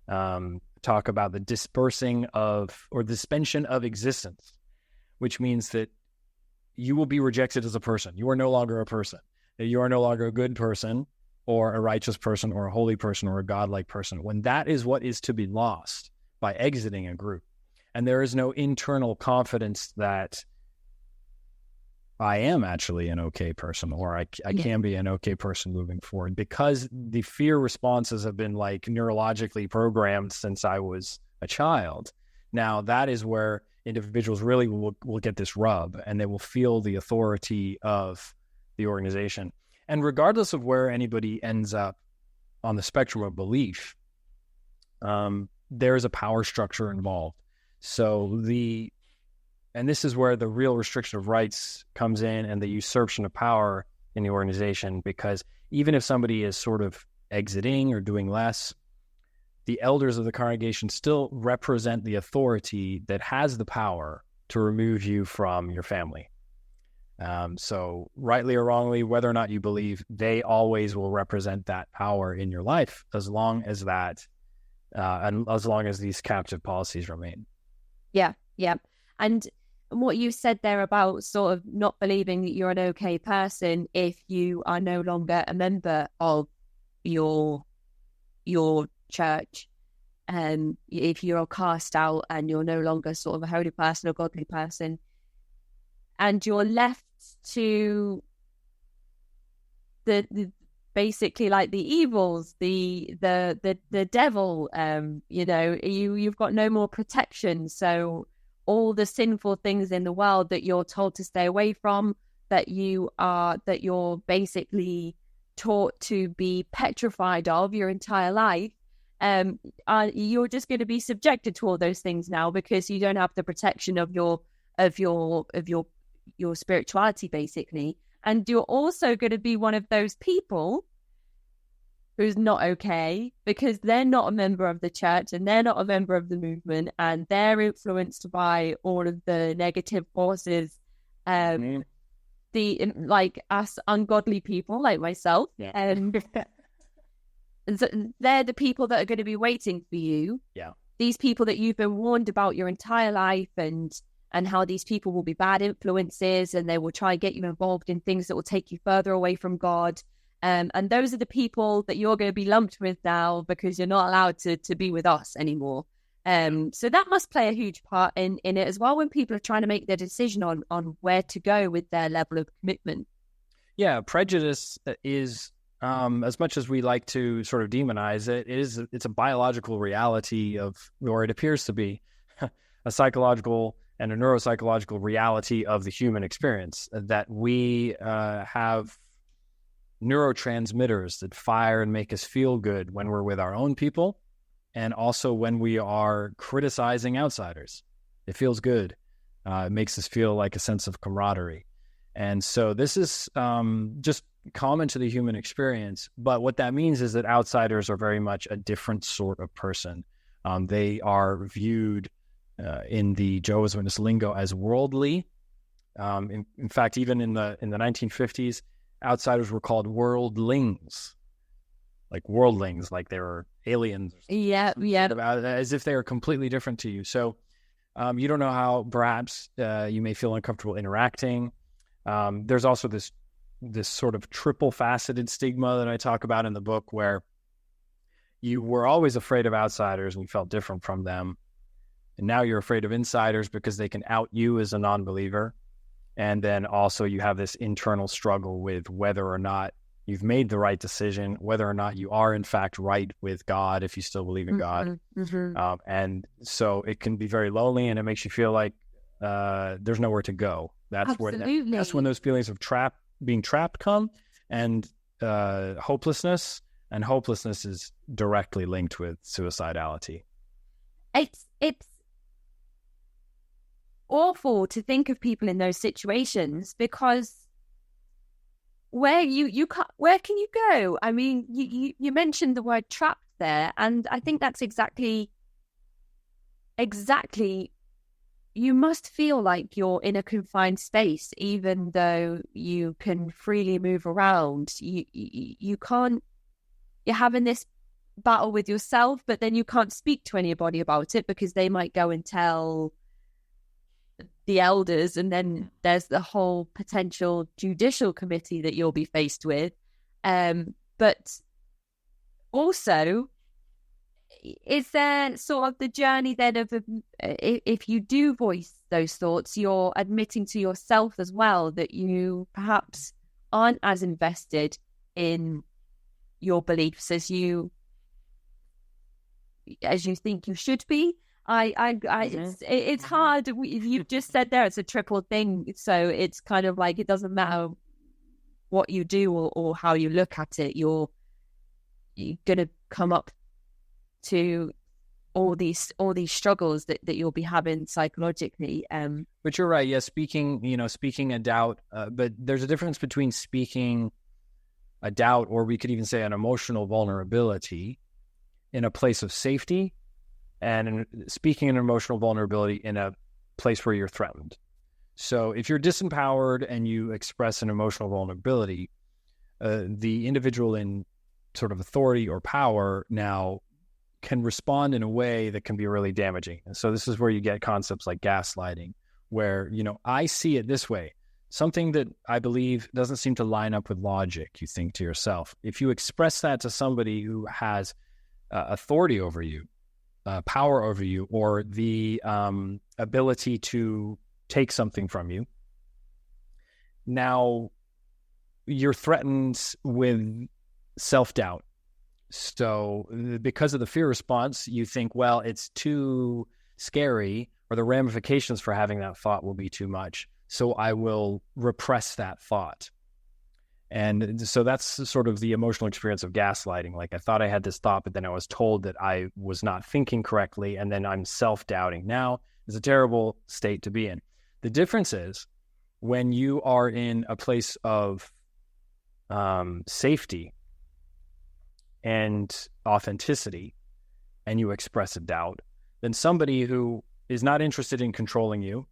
talk about the dispersing of, or suspension of existence, which means that you will be rejected as a person. You are no longer a person. You are no longer a good person or a righteous person or a holy person or a godlike person. When that is what is to be lost by exiting a group, and there is no internal confidence that I am actually an okay person, or I can be an okay person moving forward, because the fear responses have been like neurologically programmed since I was a child. Now that is where individuals really will get this rub, and they will feel the authority of the organization. And regardless of where anybody ends up on the spectrum of belief, there's a power structure involved. So and this is where the real restriction of rights comes in, and the usurpation of power in the organization, because even if somebody is sort of exiting or doing less, the elders of the congregation still represent the authority that has the power to remove you from your family. So rightly or wrongly, whether or not you believe, they always will represent that power in your life, as long as and as long as these captive policies remain. Yeah. And what you said there about sort of not believing that you're an okay person if you are no longer a member of your church, if you're cast out and you're no longer sort of a holy person or godly person, and you're left to the basically like the evils, the devil, you've got no more protection. So all the sinful things in the world that you're told to stay away from, that you're basically taught to be petrified of your entire life, you're just going to be subjected to all those things now, because you don't have the protection of your spirituality, basically. And you're also going to be one of those people who's not okay, because they're not a member of the church and they're not a member of the movement, and they're influenced by all of the negative forces, like us ungodly people like myself. And they're the people that are going to be waiting for you. Yeah. These people that you've been warned about your entire life, and how these people will be bad influences, and they will try and get you involved in things that will take you further away from God. And those are the people that you're going to be lumped with now, because you're not allowed to be with us anymore. So that must play a huge part in it as well, when people are trying to make their decision on where to go with their level of commitment. Yeah, prejudice is, as much as we like to sort of demonize it, it's a biological reality or it appears to be a psychological and a neuropsychological reality of the human experience, that we have neurotransmitters that fire and make us feel good when we're with our own people, and also when we are criticizing outsiders. It feels good. It makes us feel like a sense of camaraderie. And so this is just common to the human experience. But what that means is that outsiders are very much a different sort of person. They are viewed in the Jehovah's Witness lingo as worldly. In fact, even in the 1950s, outsiders were called worldlings, like they were aliens. Yeah. As if they are completely different to you. So you don't know how perhaps you may feel uncomfortable interacting. There's also this sort of triple faceted stigma that I talk about in the book, where you were always afraid of outsiders and you felt different from them. And now you're afraid of insiders because they can out you as a non-believer. And then also you have this internal struggle with whether or not you've made the right decision, whether or not you are in fact right with God, if you still believe in God. Mm-hmm. And so it can be very lonely, and it makes you feel like there's nowhere to go. That's when those feelings of being trapped come, and hopelessness. And hopelessness is directly linked with suicidality. It's awful to think of people in those situations, because where can you go? I mean, you mentioned the word trapped there, and I think that's exactly. You must feel like you're in a confined space, even though you can freely move around. You can't. You're having this battle with yourself, but then you can't speak to anybody about it, because they might go and tell the elders, and then there's the whole potential judicial committee that you'll be faced with. But also, is there sort of the journey then of if you do voice those thoughts, you're admitting to yourself as well that you perhaps aren't as invested in your beliefs as you think you should be. It's hard. You've just said there it's a triple thing, so it's kind of like it doesn't matter what you do or how you look at it. You're gonna come up to all these struggles that you'll be having psychologically. But you're right. Yeah, speaking a doubt. But there's a difference between speaking a doubt, or we could even say an emotional vulnerability, in a place of safety, and speaking an emotional vulnerability in a place where you're threatened. So if you're disempowered and you express an emotional vulnerability, the individual in sort of authority or power now can respond in a way that can be really damaging. And so this is where you get concepts like gaslighting, where, I see it this way. Something that I believe doesn't seem to line up with logic, you think to yourself. If you express that to somebody who has authority over you, power over you, or the ability to take something from you, now you're threatened with self-doubt. So because of the fear response, you think, well, it's too scary, or the ramifications for having that thought will be too much. So I will repress that thought. And so that's sort of the emotional experience of gaslighting. Like, I thought I had this thought, but then I was told that I was not thinking correctly, and then I'm self-doubting. Now, it's a terrible state to be in. The difference is when you are in a place of safety and authenticity, and you express a doubt, then somebody who is not interested in controlling you,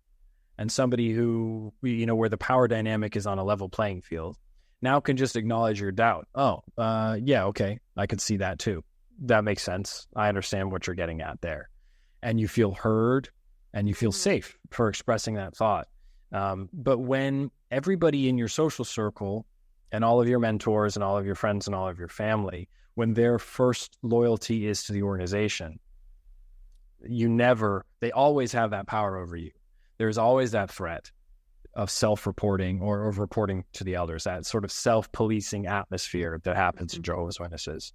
and somebody who, where the power dynamic is on a level playing field, now can just acknowledge your doubt. Yeah, okay, I could see that too. That makes sense. I understand what you're getting at there. And you feel heard, and you feel safe for expressing that thought. But when everybody in your social circle and all of your mentors and all of your friends and all of your family, when their first loyalty is to the organization, they always have that power over you. There's always that threat of self-reporting or of reporting to the elders, that sort of self-policing atmosphere that happens in Jehovah's Witnesses,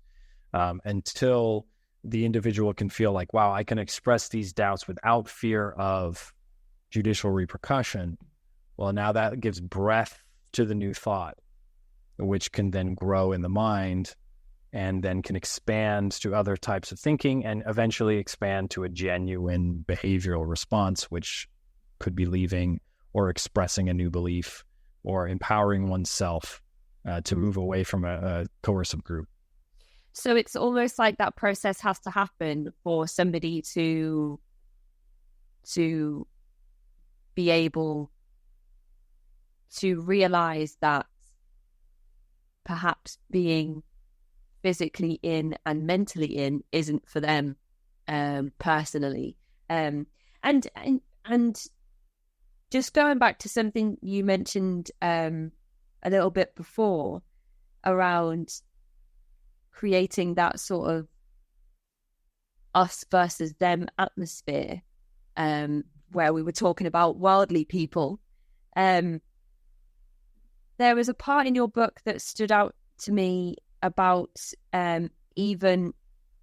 until the individual can feel like, wow, I can express these doubts without fear of judicial repercussion. Well, now that gives breath to the new thought, which can then grow in the mind and then can expand to other types of thinking and eventually expand to a genuine behavioral response, which could be leaving or expressing a new belief or empowering oneself to move away from a coercive group. So it's almost like that process has to happen for somebody to be able to realize that perhaps being physically in and mentally in isn't for them personally. And just going back to something you mentioned a little bit before around creating that sort of us versus them atmosphere, where we were talking about worldly people. There was a part in your book that stood out to me about even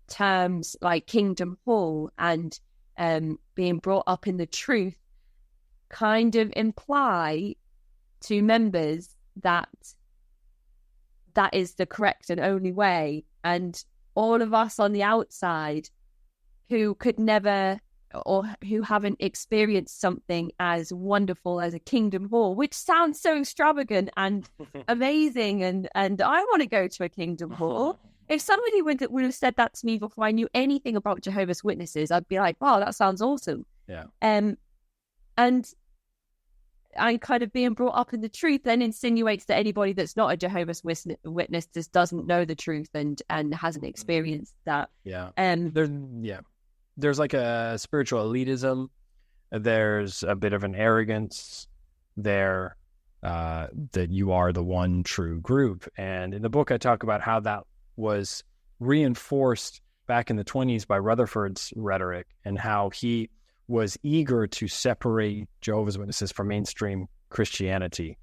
terms like Kingdom Hall and being brought up in the truth kind of imply to members that is the correct and only way. And all of us on the outside who could never or who haven't experienced something as wonderful as a Kingdom Hall, which sounds so extravagant and amazing, and I want to go to a Kingdom Hall. If somebody would have said that to me before I knew anything about Jehovah's Witnesses, I'd be like, wow, that sounds awesome. Yeah. And I kind of being brought up in the truth then insinuates that anybody that's not a Jehovah's Witness just doesn't know the truth and hasn't experienced that. Yeah. There's like a spiritual elitism. There's a bit of an arrogance there that you are the one true group. And in the book, I talk about how that was reinforced back in the 1920s by Rutherford's rhetoric and how he was eager to separate Jehovah's Witnesses from mainstream Christianity.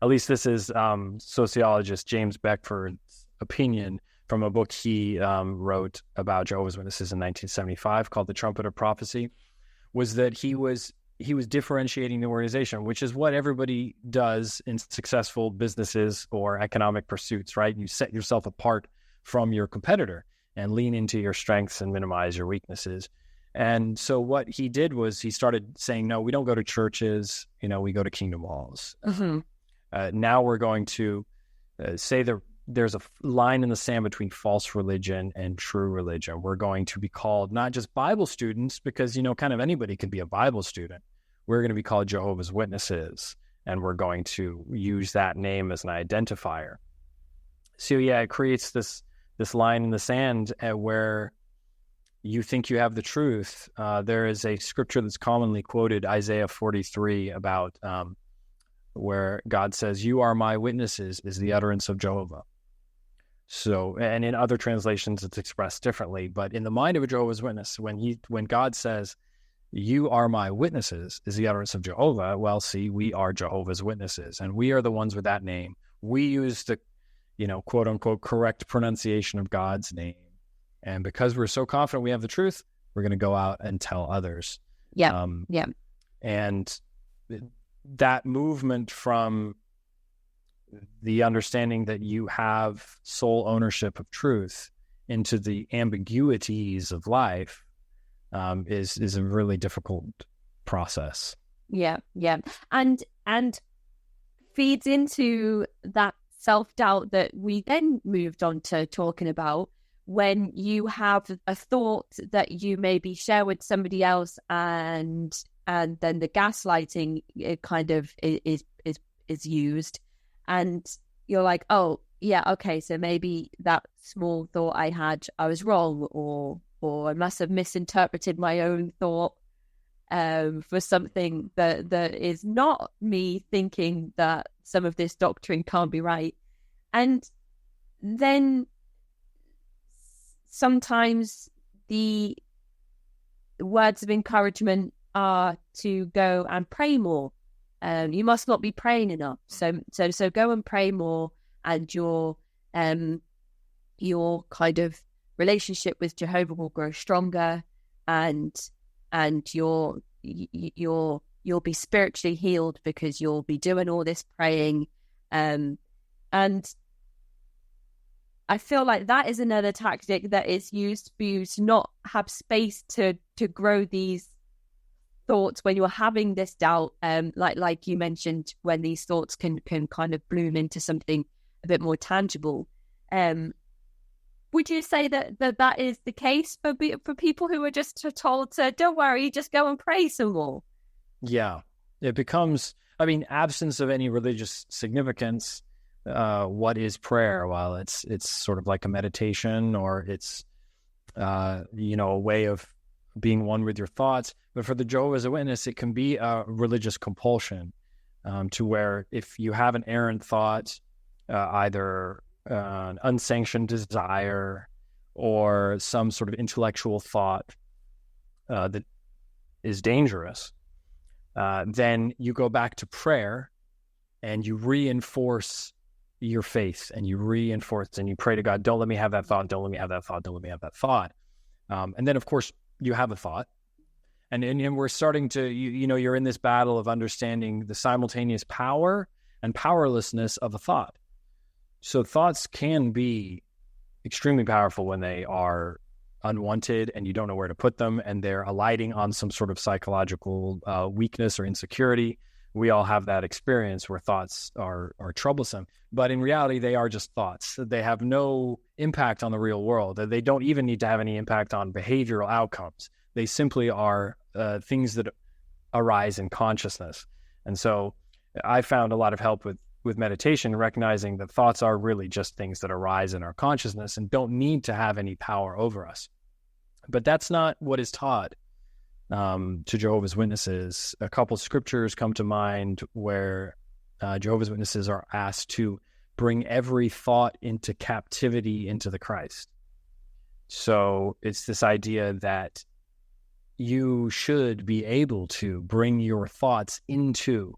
At least this is sociologist James Beckford's opinion from a book he wrote about Jehovah's Witnesses in 1975 called The Trumpet of Prophecy, was that he was differentiating the organization, which is what everybody does in successful businesses or economic pursuits, right? You set yourself apart from your competitor and lean into your strengths and minimize your weaknesses. And so what he did was he started saying, no, we don't go to churches, we go to kingdom halls. Mm-hmm. Now we're going to say there's a line in the sand between false religion and true religion. We're going to be called not just Bible students, because, kind of anybody can be a Bible student. We're going to be called Jehovah's Witnesses, and we're going to use that name as an identifier. So, yeah, it creates this line in the sand where you think you have the truth, there is a scripture that's commonly quoted, Isaiah 43, about where God says, "You are my witnesses," is the utterance of Jehovah. So, and in other translations, it's expressed differently. But in the mind of a Jehovah's Witness, when God says, "You are my witnesses," is the utterance of Jehovah. Well, see, we are Jehovah's Witnesses, and we are the ones with that name. We use the, quote unquote, correct pronunciation of God's name. And because we're so confident we have the truth, we're going to go out and tell others. Yeah. And that movement from the understanding that you have sole ownership of truth into the ambiguities of life is a really difficult process. Yeah. And feeds into that self-doubt that we then moved on to talking about, when you have a thought that you maybe share with somebody else, and then the gaslighting kind of is used, and you're like, oh yeah, okay, so maybe that small thought I had, I was wrong, or I must have misinterpreted my own thought for something that is not me thinking that some of this doctrine can't be right. And then sometimes the words of encouragement are to go and pray more. You must not be praying enough. So go and pray more, and your kind of relationship with Jehovah will grow stronger, and you'll be spiritually healed because you'll be doing all this praying. And I feel like that is another tactic that is used for you to not have space to grow these thoughts when you're having this doubt. Like you mentioned, when these thoughts can kind of bloom into something a bit more tangible. Would you say that is the case for people who are just told to, don't worry, just go and pray some more? Yeah, it becomes, absence of any religious significance. What is prayer? Well, it's sort of like a meditation, or it's a way of being one with your thoughts. But for the Jehovah's Witness, it can be a religious compulsion, to where if you have an errant thought, either an unsanctioned desire or some sort of intellectual thought that is dangerous, then you go back to prayer and you reinforce your faith, and you reinforce and you pray to God, don't let me have that thought, don't let me have that thought, don't let me have that thought. And then, of course, you have a thought. And we're starting to, you're in this battle of understanding the simultaneous power and powerlessness of a thought. So thoughts can be extremely powerful when they are unwanted and you don't know where to put them, and they're alighting on some sort of psychological weakness or insecurity. We all have that experience where thoughts are troublesome, but in reality, they are just thoughts. They have no impact on the real world. They don't even need to have any impact on behavioral outcomes. They simply are things that arise in consciousness. And so I found a lot of help with meditation, recognizing that thoughts are really just things that arise in our consciousness and don't need to have any power over us. But that's not what is taught to Jehovah's Witnesses. A couple scriptures come to mind where Jehovah's Witnesses are asked to bring every thought into captivity into the Christ. So it's this idea that you should be able to bring your thoughts into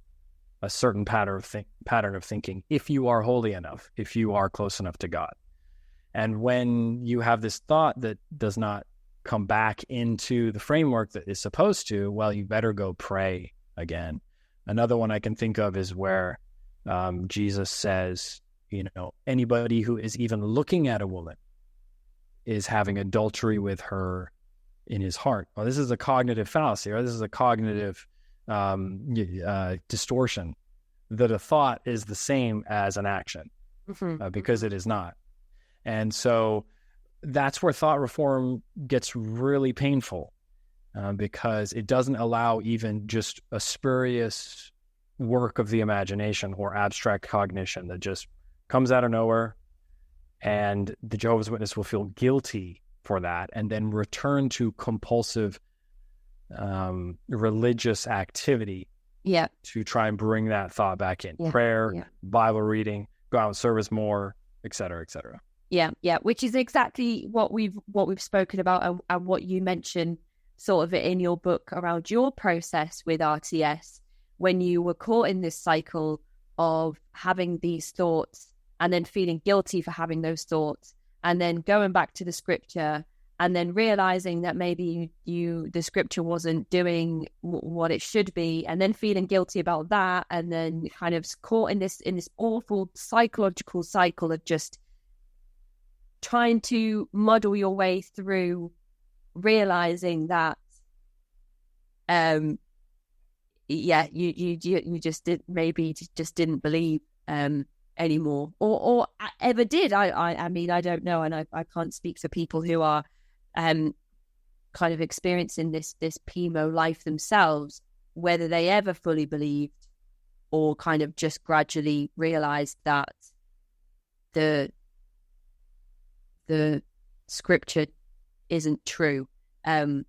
a certain pattern of thinking if you are holy enough, if you are close enough to God. And when you have this thought that does not come back into the framework that is supposed to, well, you better go pray again. Another one I can think of is where Jesus says, anybody who is even looking at a woman is having adultery with her in his heart. Well, this is a cognitive fallacy, or this is a cognitive distortion, that a thought is the same as an action, because it is not. And so that's where thought reform gets really painful, because it doesn't allow even just a spurious work of the imagination or abstract cognition that just comes out of nowhere, and the Jehovah's Witness will feel guilty for that, and then return to compulsive religious activity to try and bring that thought back in. Prayer, Bible reading, go out and service more, et cetera, et cetera. Yeah, which is exactly what we've spoken about, and what you mentioned sort of in your book around your process with RTS, when you were caught in this cycle of having these thoughts and then feeling guilty for having those thoughts, and then going back to the scripture and then realizing that maybe the scripture wasn't doing what it should be, and then feeling guilty about that, and then kind of caught in this awful psychological cycle of just trying to muddle your way through, realizing that you just didn't believe anymore, or ever did. I mean, I don't know, and I can't speak for people who are kind of experiencing this PIMO life themselves, whether they ever fully believed or kind of just gradually realized that the scripture isn't true. I'm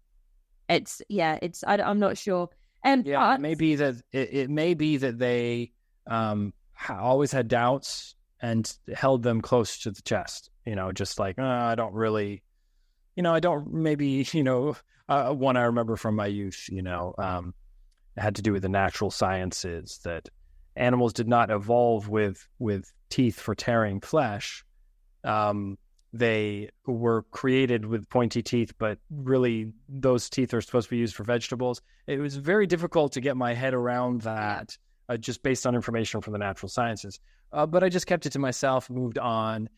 not sure. It may be that it may be that they always had doubts and held them close to the chest. Just like, I don't really, one I remember from my youth, it had to do with the natural sciences, that animals did not evolve with teeth for tearing flesh. They were created with pointy teeth, but really those teeth are supposed to be used for vegetables. It was very difficult to get my head around that, just based on information from the natural sciences. But I just kept it to myself, moved on,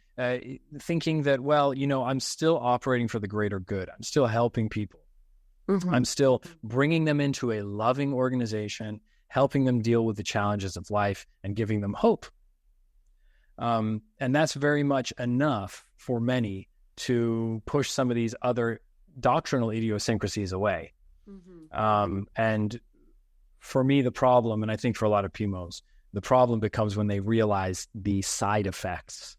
thinking that, well, I'm still operating for the greater good. I'm still helping people. Mm-hmm. I'm still bringing them into a loving organization, helping them deal with the challenges of life and giving them hope. And that's very much enough for many to push some of these other doctrinal idiosyncrasies away. Mm-hmm. And for me, the problem, and I think for a lot of PIMOs, the problem becomes when they realize the side effects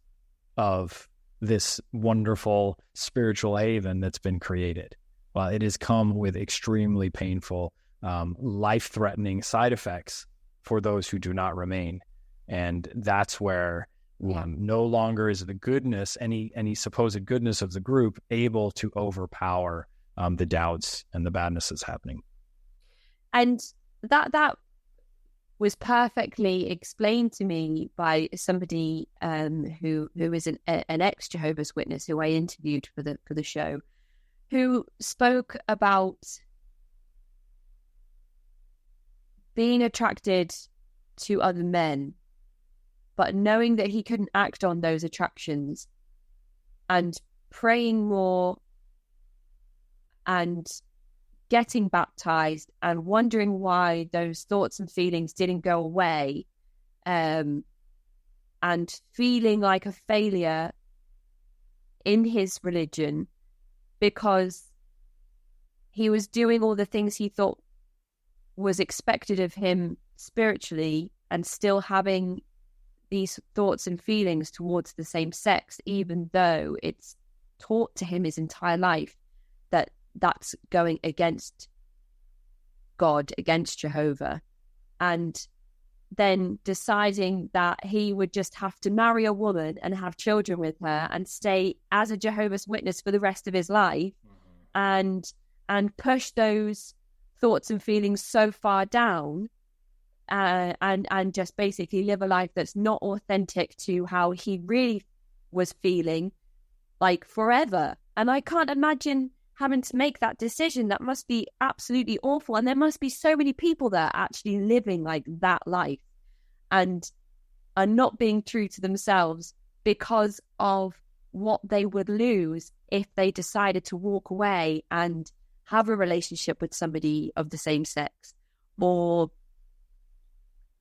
of this wonderful spiritual haven that's been created. Well, it has come with extremely painful, life-threatening side effects for those who do not remain. And that's where no longer is the goodness, any supposed goodness of the group, able to overpower the doubts and the badness that's happening. And that was perfectly explained to me by somebody who is an ex-Jehovah's Witness who I interviewed for the show, who spoke about being attracted to other men, but knowing that he couldn't act on those attractions, and praying more and getting baptized and wondering why those thoughts and feelings didn't go away, and feeling like a failure in his religion because he was doing all the things he thought was expected of him spiritually and still having these thoughts and feelings towards the same sex, even though it's taught to him his entire life that that's going against God, against Jehovah. And then deciding that he would just have to marry a woman and have children with her and stay as a Jehovah's Witness for the rest of his life, and push those thoughts and feelings so far down, and just basically live a life that's not authentic to how he really was feeling, like, forever. And I can't imagine having to make that decision. That must be absolutely awful. And there must be so many people that are actually living like that life and are not being true to themselves because of what they would lose if they decided to walk away and have a relationship with somebody of the same sex, or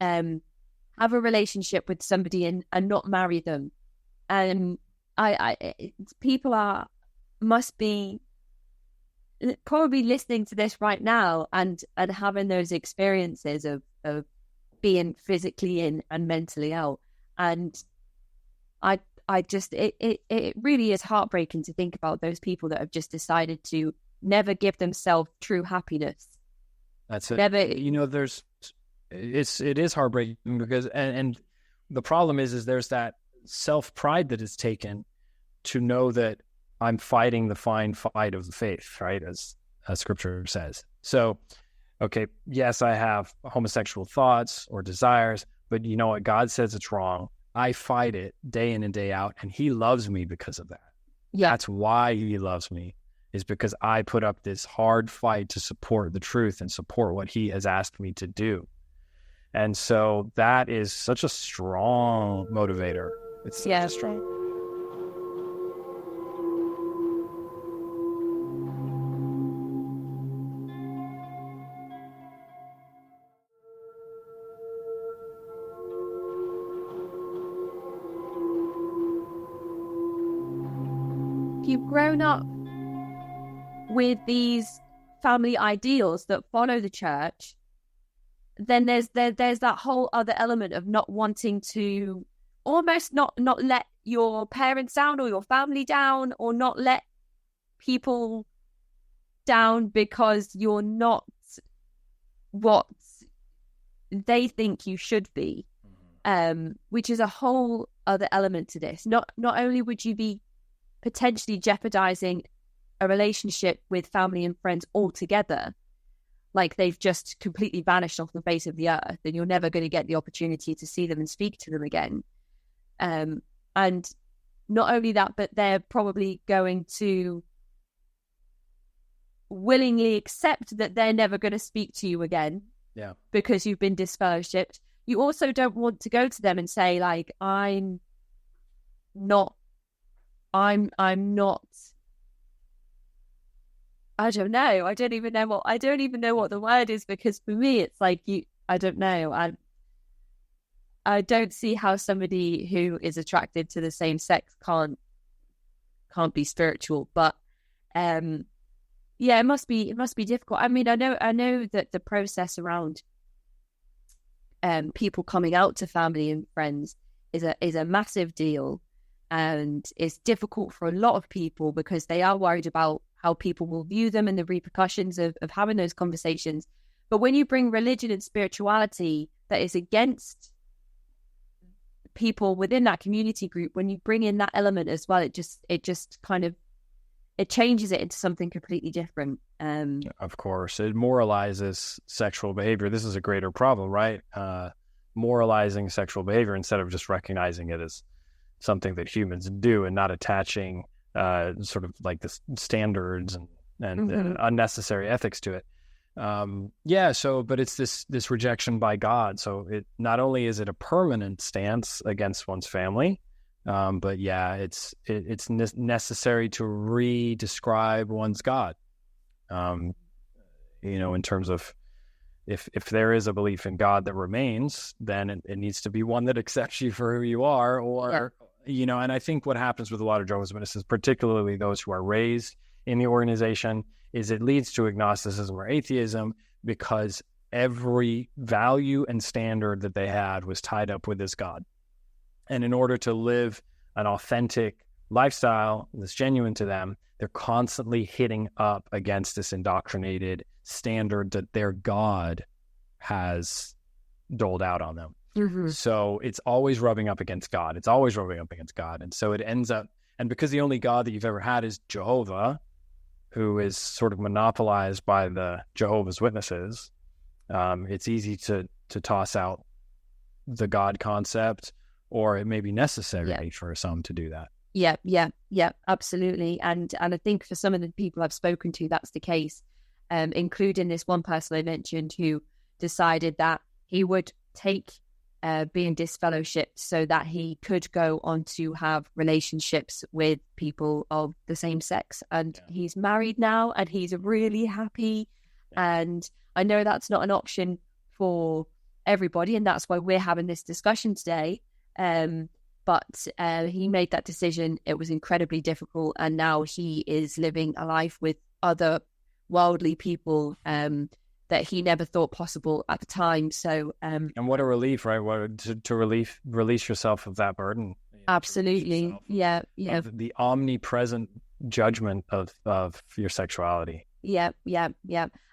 have a relationship with somebody and not marry them. And people must be probably listening to this right now and having those experiences of being physically in and mentally out. And it really is heartbreaking to think about those people that have just decided to never give themselves true happiness. That's it. Never, it is heartbreaking because, and the problem is there's that self-pride that is taken to know that I'm fighting the fine fight of the faith, right? As scripture says. So, okay, yes, I have homosexual thoughts or desires, but you know what? God says it's wrong. I fight it day in and day out, and he loves me because of that. yeah, That's why he loves me, is because I put up this hard fight to support the truth and support what he has asked me to do. And so that is such a strong motivator. It's such a strong. You've grown up with these family ideals that follow the church, then there's that whole other element of not wanting to almost not let your parents down or your family down, or not let people down because you're not what they think you should be, which is a whole other element to this. Not only would you be potentially jeopardizing a relationship with family and friends altogether, like they've just completely vanished off the face of the earth, and you're never going to get the opportunity to see them and speak to them again. And not only that, but they're probably going to willingly accept that they're never going to speak to you again, because you've been disfellowshipped. You also don't want to go to them and say, like, I'm not I don't know. I don't even know what the word is, because for me it's like, I don't know. I don't see how somebody who is attracted to the same sex can't be spiritual. But it must be difficult. I mean, I know that the process around people coming out to family and friends is a massive deal, and it's difficult for a lot of people because they are worried about how people will view them and the repercussions of having those conversations. But when you bring religion and spirituality that is against people within that community group, when you bring in that element as well, it just kind of, it changes it into something completely different. Of course, it moralizes sexual behavior. This is a greater problem, right? Moralizing sexual behavior instead of just recognizing it as something that humans do and not attaching sort of like the standards and unnecessary ethics to it. But it's this rejection by God. So it not only is it a permanent stance against one's family, but it's necessary to re-describe one's God. In terms of if there is a belief in God that remains, then it needs to be one that accepts you for who you are, or and I think what happens with a lot of Jehovah's Witnesses, particularly those who are raised in the organization, is it leads to agnosticism or atheism, because every value and standard that they had was tied up with this God. And in order to live an authentic lifestyle that's genuine to them, they're constantly hitting up against this indoctrinated standard that their God has doled out on them. So it's always rubbing up against God. And so it ends up, and because the only God that you've ever had is Jehovah, who is sort of monopolized by the Jehovah's Witnesses, it's easy to toss out the God concept, or it may be necessary for some to do that. Yeah, absolutely. And I think for some of the people I've spoken to, that's the case, including this one person I mentioned who decided that he would take being disfellowshipped so that he could go on to have relationships with people of the same sex. And he's married now, and he's really happy. And I know that's not an option for everybody, and that's why we're having this discussion today. But he made that decision. It was incredibly difficult, and now he is living a life with other worldly people that he never thought possible at the time. So, and what a relief, right? To release yourself of that burden. Absolutely. Yeah. The omnipresent judgment of your sexuality. Yeah.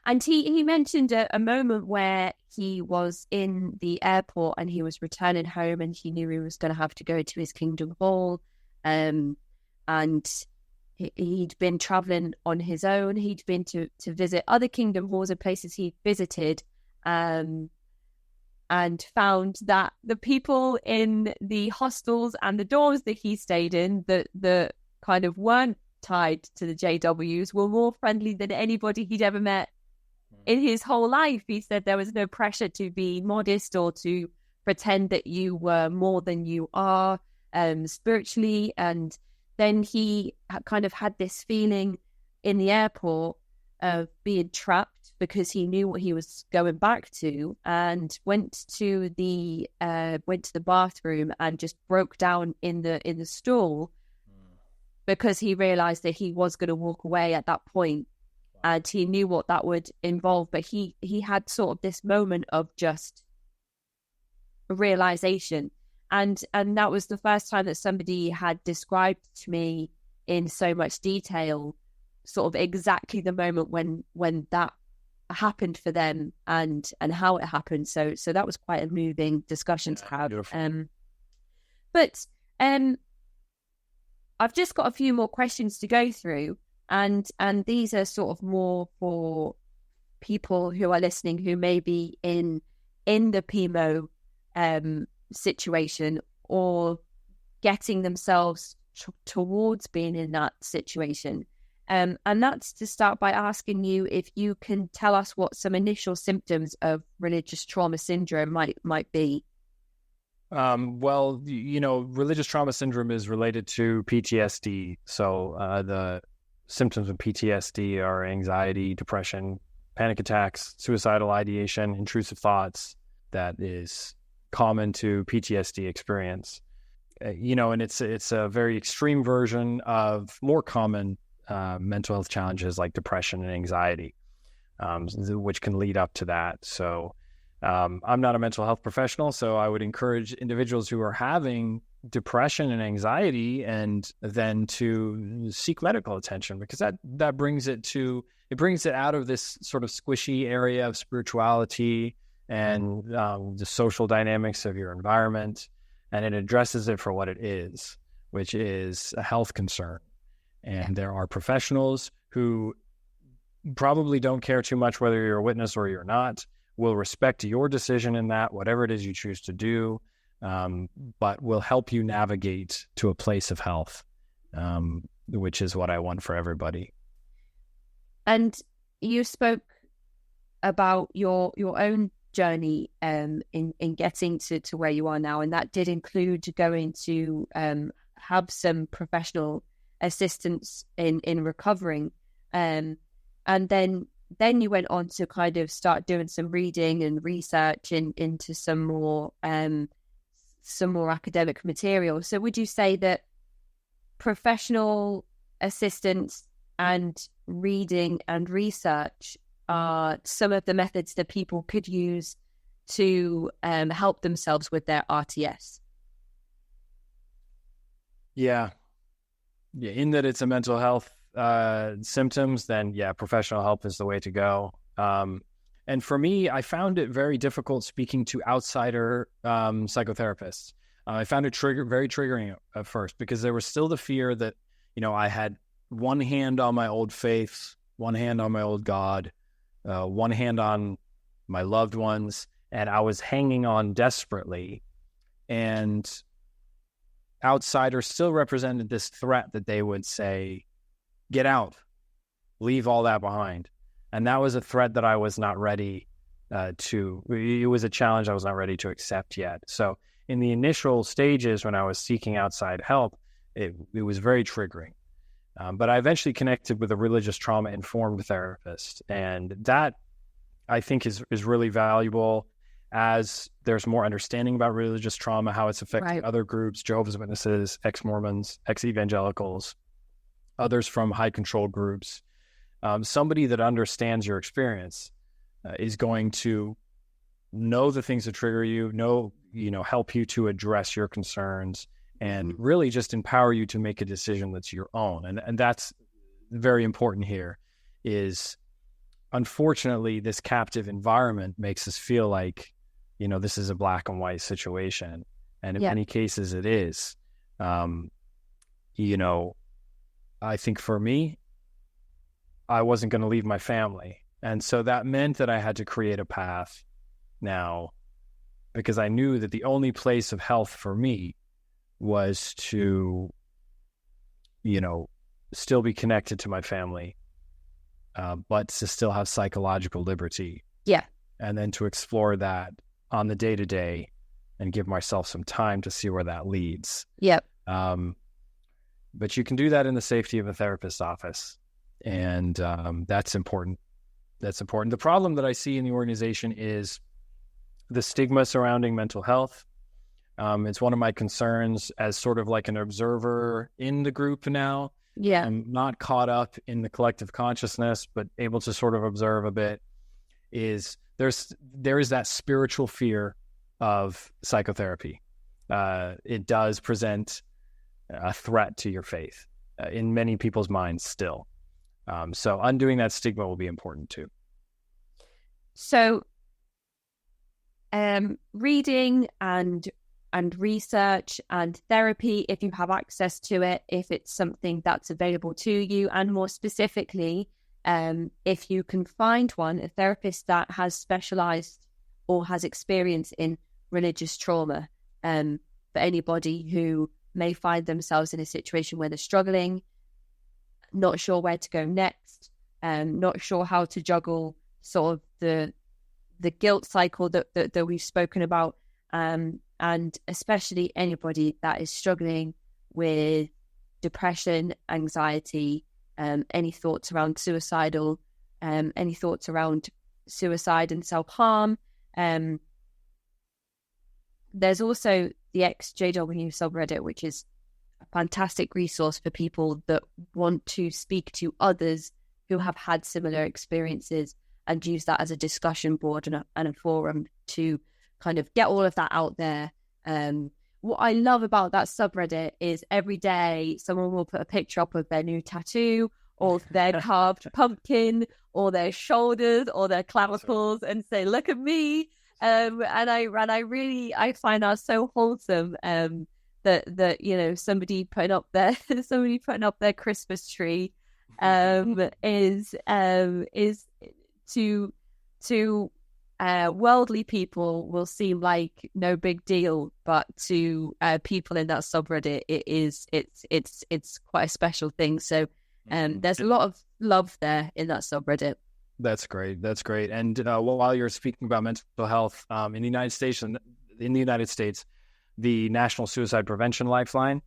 And he mentioned a moment where he was in the airport and he was returning home and he knew he was going to have to go to his Kingdom Hall. And he'd been traveling on his own. He'd been to visit other Kingdom Halls and places he'd visited. And found that the people in the hostels and the dorms that he stayed in that kind of weren't tied to the JWs were more friendly than anybody he'd ever met in his whole life. He said there was no pressure to be modest or to pretend that you were more than you are spiritually. And then he kind of had this feeling in the airport of being trapped because he knew what he was going back to, and went to the bathroom and just broke down in the stall because he realized that he was going to walk away at that point, and he knew what that would involve. But he had sort of this moment of just realization, and that was the first time that somebody had described to me in so much detail sort of exactly the moment when that happened for them and how it happened. So that was quite a moving discussion to have. But I've just got a few more questions to go through, and these are sort of more for people who are listening who may be in the PIMO situation or getting themselves towards being in that situation. And that's to start by asking you if you can tell us what some initial symptoms of religious trauma syndrome might be. Well, religious trauma syndrome is related to PTSD. So the symptoms of PTSD are anxiety, depression, panic attacks, suicidal ideation, intrusive thoughts. That is common to PTSD experience. And it's a very extreme version of more common mental health challenges like depression and anxiety, which can lead up to that. So I'm not a mental health professional, so I would encourage individuals who are having depression and anxiety and then to seek medical attention, because that brings it out of this sort of squishy area of spirituality and the social dynamics of your environment, and it addresses it for what it is, which is a health concern. And there are professionals who probably don't care too much whether you're a witness or you're not, will respect your decision in that, whatever it is you choose to do, but will help you navigate to a place of health, which is what I want for everybody. And you spoke about your own journey in getting to where you are now, and that did include going to have some professional assistance in recovering, and then you went on to kind of start doing some reading and research into some more academic material. So would you say that professional assistance and reading and research are some of the methods that people could use to help themselves with their RTS? Yeah, in that it's a mental health symptoms, then professional help is the way to go. And for me, I found it very difficult speaking to outsider psychotherapists. I found it very triggering at first, because there was still the fear that, I had one hand on my old faith, one hand on my old God, one hand on my loved ones, and I was hanging on desperately. And outsiders still represented this threat that they would say, get out, leave all that behind. And that was a threat that I was not ready it was a challenge I was not ready to accept yet. So in the initial stages when I was seeking outside help, it was very triggering. But I eventually connected with a religious trauma-informed therapist. And that, I think, is really valuable as there's more understanding about religious trauma, how it's affecting other groups, Jehovah's Witnesses, ex-Mormons, ex-evangelicals, others from high-control groups. Somebody that understands your experience is going to know the things that trigger you, help you to address your concerns and really just empower you to make a decision that's your own. And that's very important here. Is unfortunately, this captive environment makes us feel like, this is a black and white situation. And in many cases it is. I think for me, I wasn't going to leave my family. And so that meant that I had to create a path now, because I knew that the only place of health for me was to, still be connected to my family, but to still have psychological liberty. Yeah. And then to explore that on the day-to-day and give myself some time to see where that leads. Yep. But you can do that in the safety of a therapist's office. And that's important. That's important. The problem that I see in the organization is the stigma surrounding mental health. It's one of my concerns as sort of like an observer in the group now. Yeah. I'm not caught up in the collective consciousness, but able to sort of observe a bit, is there is that spiritual fear of psychotherapy. It does present a threat to your faith in many people's minds still. So undoing that stigma will be important too. So reading and research and therapy, if you have access to it, if it's something that's available to you, and more specifically, if you can find one, a therapist that has specialized or has experience in religious trauma, for anybody who may find themselves in a situation where they're struggling, not sure where to go next, not sure how to juggle sort of the guilt cycle that we've spoken about, and especially anybody that is struggling with depression, anxiety, any thoughts around suicidal, any thoughts around suicide and self-harm. There's also the XJW subreddit, which is a fantastic resource for people that want to speak to others who have had similar experiences, and use that as a discussion board and a forum to kind of get all of that out there. What I love about that subreddit is every day someone will put a picture up of their new tattoo, or their carved pumpkin, or their shoulders, or their clavicles, and say, "Look at me." And I find that so wholesome. That somebody putting up their Christmas tree is to worldly people will seem like no big deal, but to people in that subreddit, it's quite a special thing. So there's a lot of love there in that subreddit. That's great. And while you're speaking about mental health, in the United States, the National Suicide Prevention Lifeline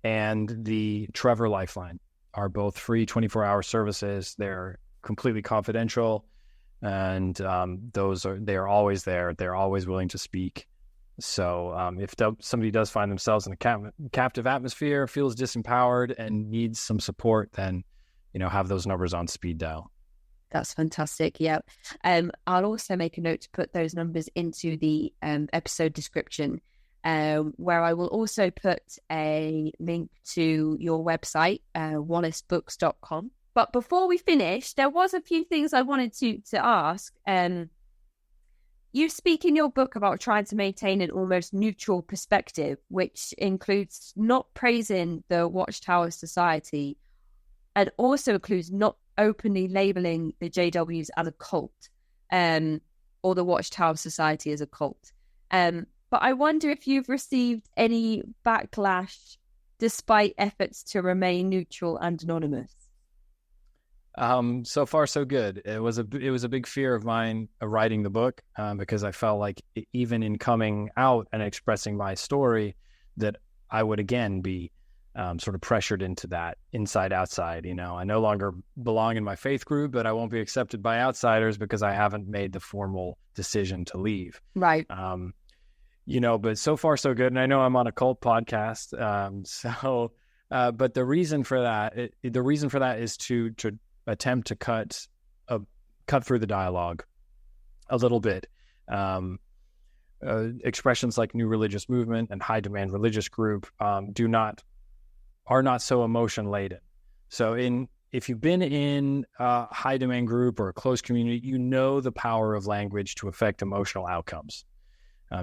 and the Trevor Lifeline are both free 24-hour services. They're completely confidential, and they are always there. They're always willing to speak. So if somebody does find themselves in a captive atmosphere, feels disempowered, and needs some support, then have those numbers on speed dial. That's fantastic. Yeah. I'll also make a note to put those numbers into the episode description, where I will also put a link to your website, wallisbooks.com. But before we finish, there was a few things I wanted to ask. You speak in your book about trying to maintain an almost neutral perspective, which includes not praising the Watchtower Society, and also includes not openly labeling the JWs as a cult, or the Watchtower Society as a cult. But I wonder if you've received any backlash despite efforts to remain neutral and anonymous. So far, so good. It was a big fear of mine writing the book, because I felt like even in coming out and expressing my story, that I would again be sort of pressured into that inside outside. I no longer belong in my faith group, but I won't be accepted by outsiders because I haven't made the formal decision to leave. Right. But so far so good. And I know I'm on a cult podcast. But the reason for that is to attempt to cut through the dialogue a little bit. expressions like new religious movement and high demand religious group are not so emotion laden. So if you've been in a high demand group or a close community, you know the power of language to affect emotional outcomes.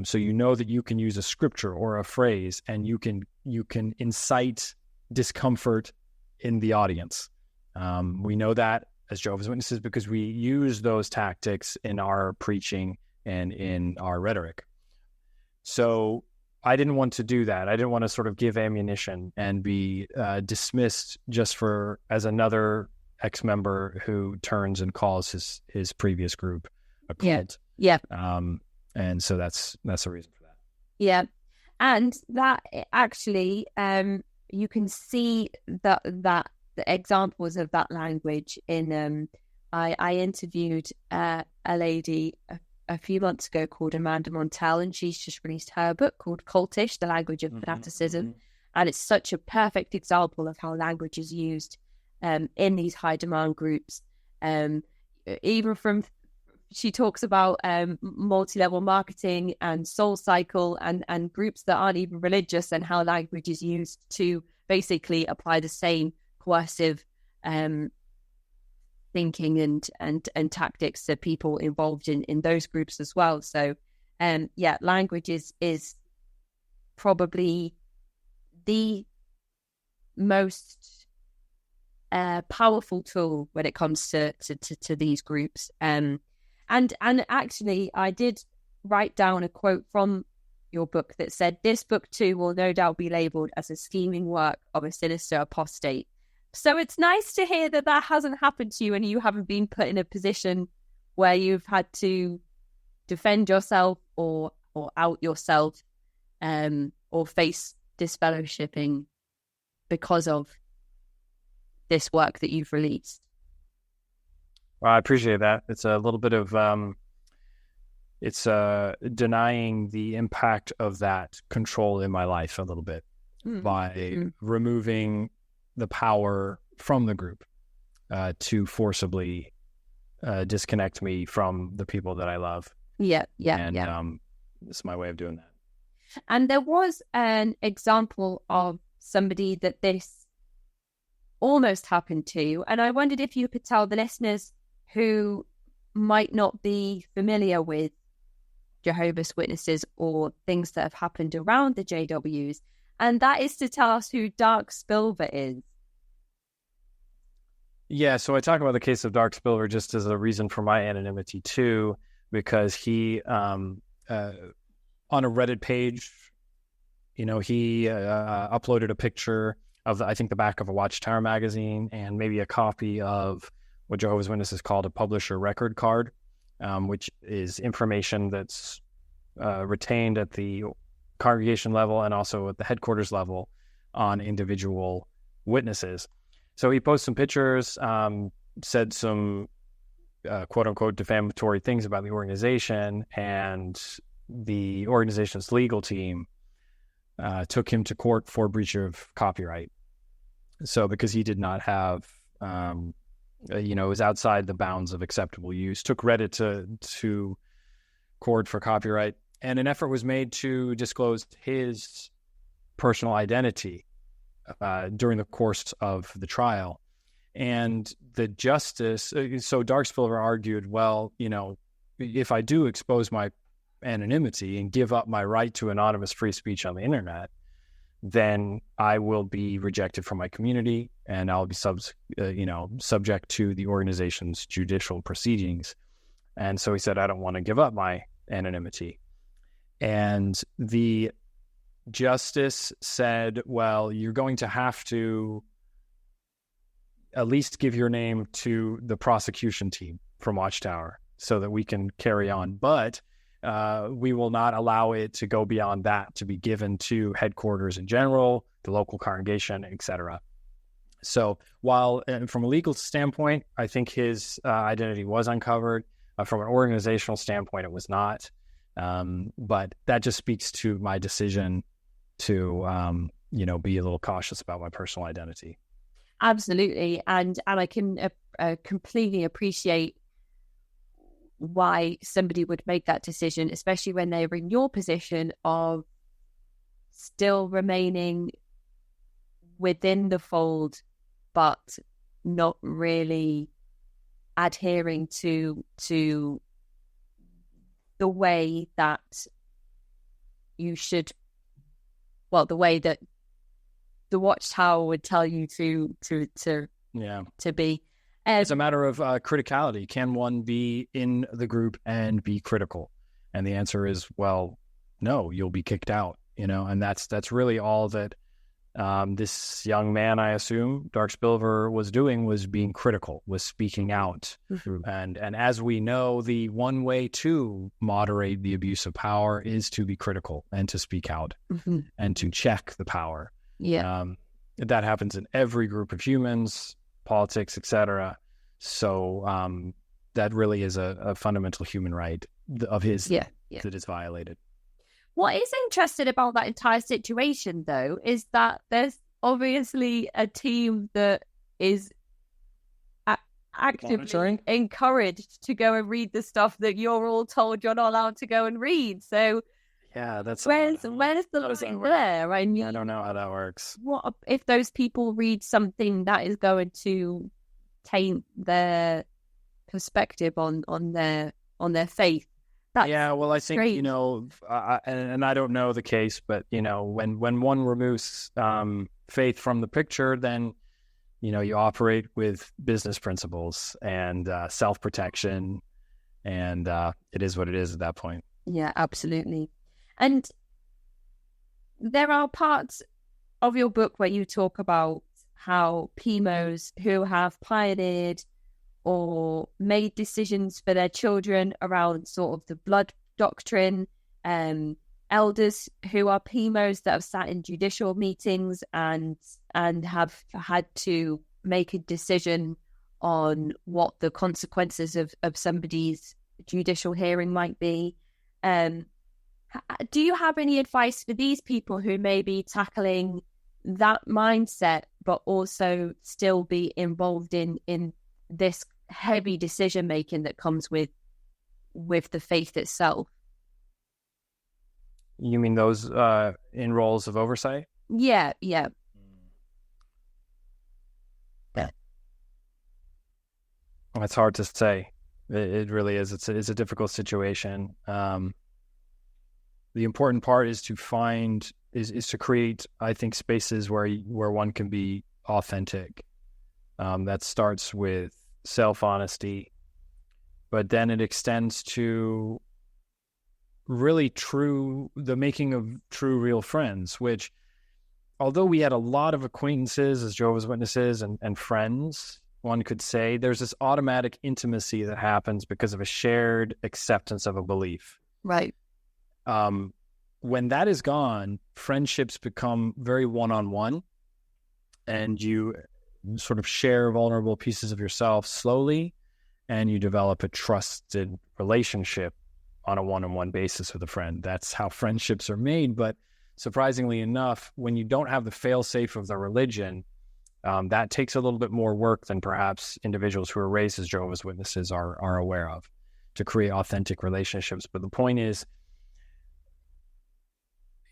So you know that you can use a scripture or a phrase, and you can incite discomfort in the audience. We know that as Jehovah's Witnesses because we use those tactics in our preaching and in our rhetoric. So I didn't want to do that. I didn't want to sort of give ammunition and be dismissed just as another ex-member who turns and calls his previous group a cult. Yeah. And so that's the reason for that. Yeah. And that actually, you can see that the examples of that language in, I interviewed a lady a few months ago called Amanda Montell, and she's just released her book called Cultish, The Language of Fanaticism. And it's such a perfect example of how language is used in these high demand groups. She talks about multi-level marketing and Soul Cycle and groups that aren't even religious, and how language is used to basically apply the same coercive thinking and tactics to people involved in those groups as well. So language is probably the most powerful tool when it comes to these groups. And actually, I did write down a quote from your book that said, "This book too will no doubt be labelled as a scheming work of a sinister apostate." So it's nice to hear that hasn't happened to you, and you haven't been put in a position where you've had to defend yourself or out yourself, or face disfellowshipping because of this work that you've released. Well, I appreciate that. It's a little bit of denying the impact of that control in my life a little bit by removing the power from the group to forcibly disconnect me from the people that I love. Yeah. It's my way of doing that. And there was an example of somebody that this almost happened to, and I wondered if you could tell the listeners who might not be familiar with Jehovah's Witnesses or things that have happened around the JWs, and that is to tell us who Dark Spilver is. Yeah, so I talk about the case of Dark Spilver just as a reason for my anonymity too, because he, on a Reddit page, he uploaded a picture of, I think, the back of a Watchtower magazine and maybe a copy of what Jehovah's Witnesses called a publisher record card, which is information that's retained at the congregation level and also at the headquarters level on individual witnesses. So he posted some pictures, said some quote-unquote defamatory things about the organization, and the organization's legal team took him to court for breach of copyright. So because he did not have, it was outside the bounds of acceptable use, took Reddit to court for copyright, and an effort was made to disclose his personal identity during the course of the trial. And the justice, so Dark Spilver argued, well, if I do expose my anonymity and give up my right to anonymous free speech on the internet, then I will be rejected from my community and I'll be subject to the organization's judicial proceedings. And so he said, I don't want to give up my anonymity. And the justice said, well, you're going to have to at least give your name to the prosecution team from Watchtower so that we can carry on. But we will not allow it to go beyond that, to be given to headquarters in general, the local congregation, etc. So while from a legal standpoint, I think his identity was uncovered, from an organizational standpoint, it was not. But that just speaks to my decision to, be a little cautious about my personal identity. Absolutely. And I can completely appreciate why somebody would make that decision, especially when they were in your position of still remaining within the fold, but not really adhering to the way that you should, well, the way that the Watchtower would tell you to be. It's a matter of criticality. Can one be in the group and be critical? And the answer is, well, no, you'll be kicked out, and that's really all that this young man, I assume, Dark Spilver, was doing, was being critical, was speaking out. Mm-hmm. And as we know, the one way to moderate the abuse of power is to be critical and to speak out mm-hmm. and to check the power. Yeah. That happens in every group of humans, politics, etc. So that really is a fundamental human right of his that is violated. What is interesting about that entire situation, though, is that there's obviously a team that is actively encouraged to go and read the stuff that you're all told you're not allowed to go and read. So yeah, that's where's the line there? I mean, I don't know how that works. What if those people read something that is going to taint their perspective on their faith? That's well, I think strange. And I don't know the case, but when one removes faith from the picture, then you operate with business principles and self-protection, and it is what it is at that point. Yeah, absolutely. And there are parts of your book where you talk about how PIMOs who have pioneered or made decisions for their children around sort of the blood doctrine, elders who are PIMOs that have sat in judicial meetings and have had to make a decision on what the consequences of somebody's judicial hearing might be. Do you have any advice for these people who may be tackling that mindset, but also still be involved in this heavy decision making that comes with the faith itself? You mean those in roles of oversight? Yeah. It's hard to say. It really is. It's a difficult situation. The important part is to find is to create, I think, spaces where one can be authentic. That starts with self-honesty, but then it extends to really the making of true, real friends, which, although we had a lot of acquaintances as Jehovah's Witnesses and friends, one could say there's this automatic intimacy that happens because of a shared acceptance of a belief. Right. When that is gone, friendships become very one-on-one, and you sort of share vulnerable pieces of yourself slowly, and you develop a trusted relationship on a one-on-one basis with a friend. That's how friendships are made. But surprisingly enough, when you don't have the fail-safe of the religion, that takes a little bit more work than perhaps individuals who are raised as Jehovah's Witnesses are aware of, to create authentic relationships. But the point is,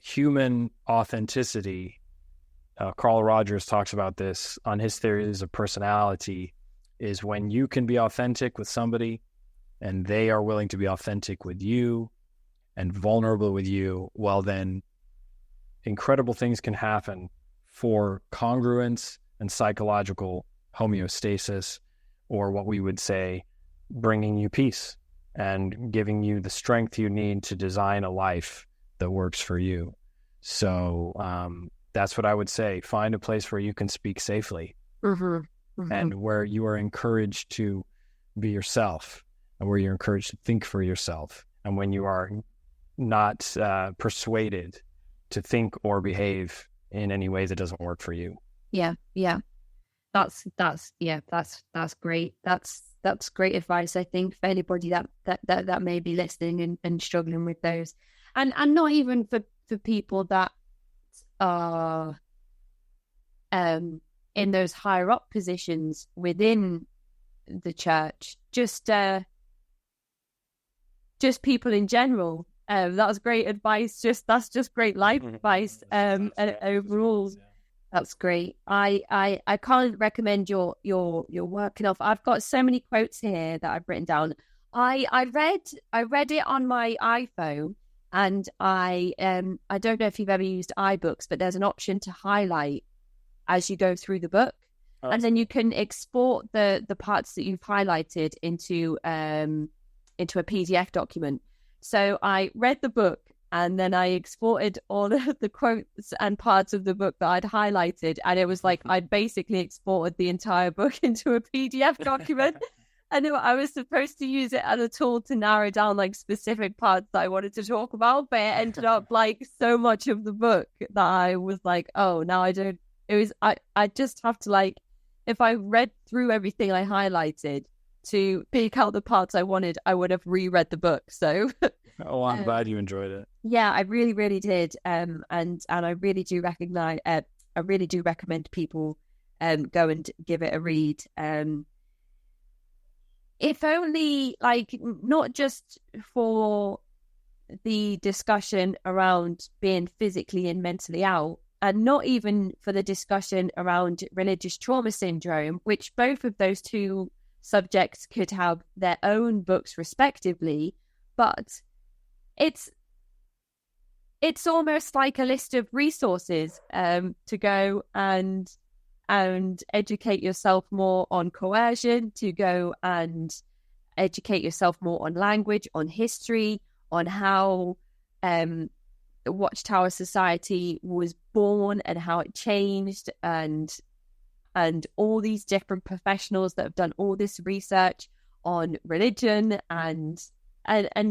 human authenticity, Carl Rogers talks about this on his theories of personality, is when you can be authentic with somebody and they are willing to be authentic with you and vulnerable with you, well, then incredible things can happen for congruence and psychological homeostasis, or what we would say, bringing you peace and giving you the strength you need to design a life that works for you. So that's what I would say. Find a place where you can speak safely, and where you are encouraged to be yourself, and where you're encouraged to think for yourself, and when you are not persuaded to think or behave in any way that doesn't work for you. Yeah. That's great. That's great advice, I think, for anybody that may be listening and struggling with those, and not even for people that are in those higher up positions within the church. Just just people in general. That was great advice. That's just great life advice. And overall, that's great. I can't recommend your work enough. I've got so many quotes here that I've written down. I read it on my iPhone, and I don't know if you've ever used iBooks, but there's an option to highlight as you go through the book, and then you can export the parts that you've highlighted into a PDF document. So I read the book, and then I exported all of the quotes and parts of the book that I'd highlighted, and it was like I'd basically exported the entire book into a PDF document. And I was supposed to use it as a tool to narrow down like specific parts that I wanted to talk about, but it ended up like so much of the book that I was like, oh, now I don't. It was I just have to like, if I read through everything I highlighted to pick out the parts I wanted, I would have reread the book. So I'm glad you enjoyed it. Yeah, I really, really did. And I really do recommend people go and give it a read. If only like not just for the discussion around being physically and mentally out, and not even for the discussion around religious trauma syndrome, which both of those two subjects could have their own books respectively, but it's almost like a list of resources to go and educate yourself more on coercion, to go and educate yourself more on language, on history, on how the Watchtower Society was born and how it changed, and all these different professionals that have done all this research on religion and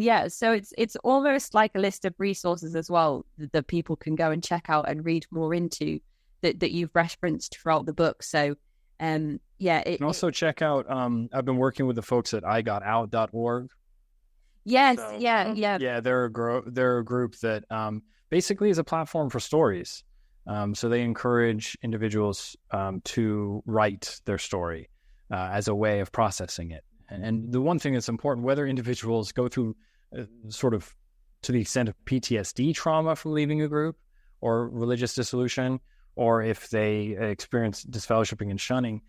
yeah, so it's almost like a list of resources as well that people can go and check out and read more into that you've referenced throughout the book. So also check out I've been working with the folks at igotout.org. Yes, so, yeah. They're a group that basically is a platform for stories. So they encourage individuals to write their story as a way of processing it. And the one thing that's important, whether individuals go through sort of to the extent of PTSD trauma from leaving a group or religious dissolution, or if they experience disfellowshipping and shunning,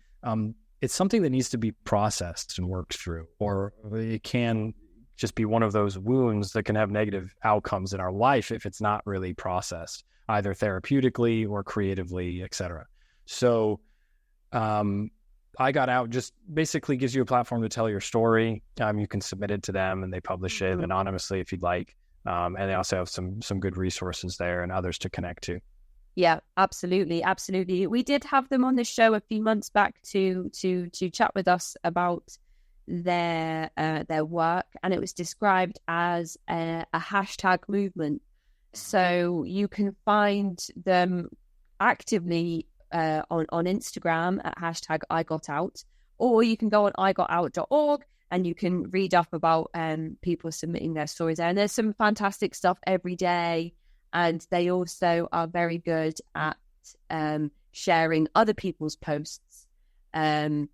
it's something that needs to be processed and worked through, or it can just be one of those wounds that can have negative outcomes in our life if it's not really processed, either therapeutically or creatively, etc. So I Got Out just basically gives you a platform to tell your story. You can submit it to them and they publish it anonymously if you'd like. And they also have some good resources there and others to connect to. Yeah, absolutely. We did have them on the show a few months back to chat with us about their work, and it was described as a hashtag movement. So you can find them actively on Instagram at hashtag #IGotOut, or you can go on igotout.org and you can read up about people submitting their stories there. And there's some fantastic stuff every day. And they also are very good at sharing other people's posts from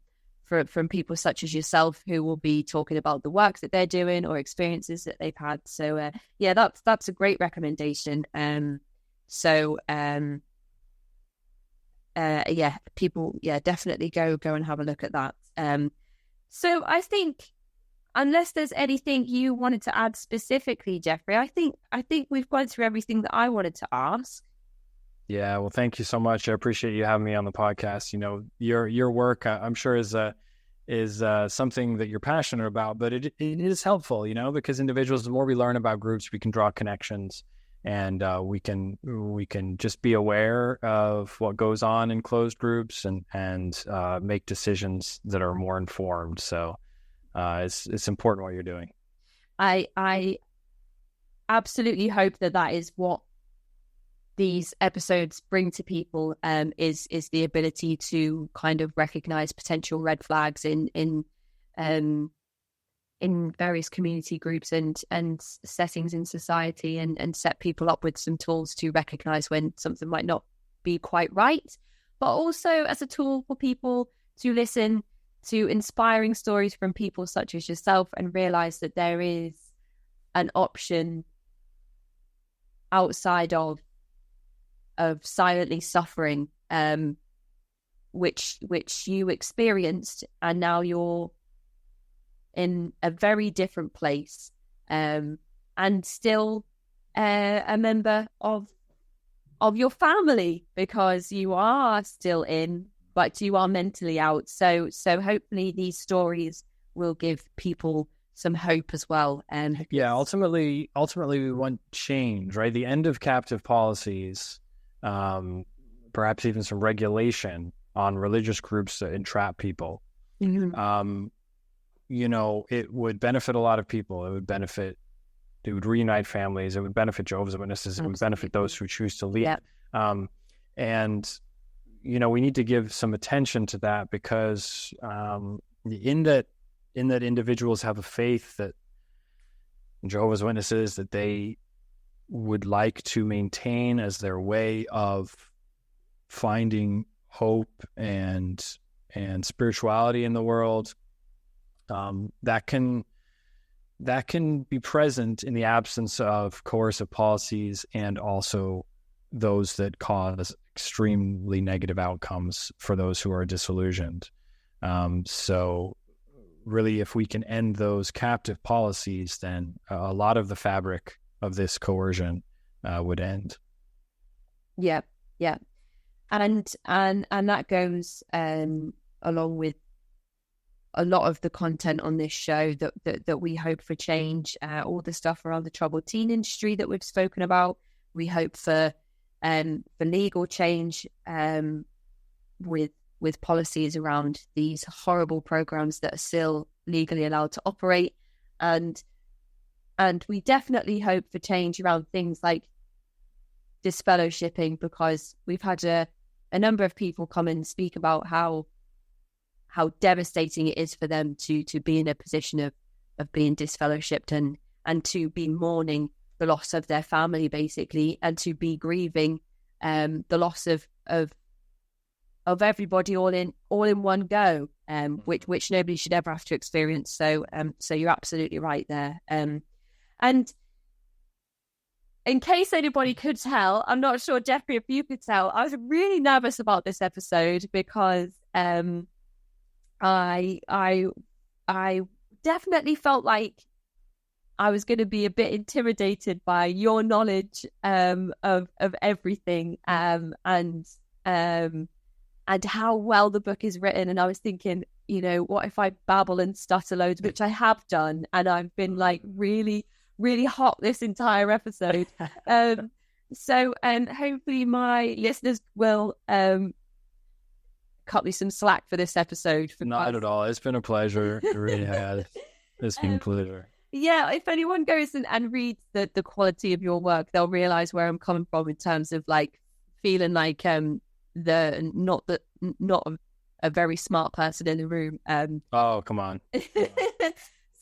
people such as yourself, who will be talking about the work that they're doing or experiences that they've had. So that's a great recommendation. People definitely go and have a look at that. So I think, unless there's anything you wanted to add specifically, Geoffrey, I think we've gone through everything that I wanted to ask. Yeah, well, thank you so much. I appreciate you having me on the podcast. You know, your work, I'm sure, is something that you're passionate about, but it is helpful, you know, because individuals, the more we learn about groups, we can draw connections, and we can just be aware of what goes on in closed groups and make decisions that are more informed. So it's important what you're doing. I absolutely hope that is what these episodes bring to people, is the ability to kind of recognize potential red flags in various community groups and settings in society, and set people up with some tools to recognize when something might not be quite right, but also as a tool for people to listen to inspiring stories from people such as yourself and realize that there is an option outside of silently suffering, which you experienced, and now you're in a very different place, and still a member of your family, because you are still in, but you are mentally out. So hopefully these stories will give people some hope as well. And ultimately we want change, right? The end of captive policies, perhaps even some regulation on religious groups that entrap people. Mm-hmm. It would benefit a lot of people. It would reunite families. It would benefit Jehovah's Witnesses. It would benefit those who choose to leave. Yeah. And we need to give some attention to that, because in that individuals have a faith that Jehovah's Witnesses that they would like to maintain as their way of finding hope and spirituality in the world. That can be present in the absence of coercive policies, and also those that cause extremely negative outcomes for those who are disillusioned. So really, if we can end those captive policies, then a lot of the fabric of this coercion would end. Yeah. And that goes along with a lot of the content on this show that we hope for change, all the stuff around the troubled teen industry that we've spoken about. We hope for legal change with policies around these horrible programs that are still legally allowed to operate, and we definitely hope for change around things like disfellowshipping, because we've had a number of people come and speak about how devastating it is for them to be in a position of being disfellowshipped, and to be mourning the loss of their family, basically, and to be grieving the loss of everybody all in one go, which nobody should ever have to experience. So you're absolutely right there. And in case anybody could tell, I'm not sure, Geoffrey, if you could tell, I was really nervous about this episode, because I definitely felt like I was going to be a bit intimidated by your knowledge of everything, and how well the book is written. And I was thinking, what if I babble and stutter loads, which I have done, and I've been like really, really hot this entire episode. So hopefully my listeners will cut me some slack for this episode. Not at all. It's been a pleasure. It really has. It's been a pleasure. Yeah, if anyone goes and reads the quality of your work, they'll realize where I'm coming from in terms of like feeling like not a very smart person in the room. Oh, come on.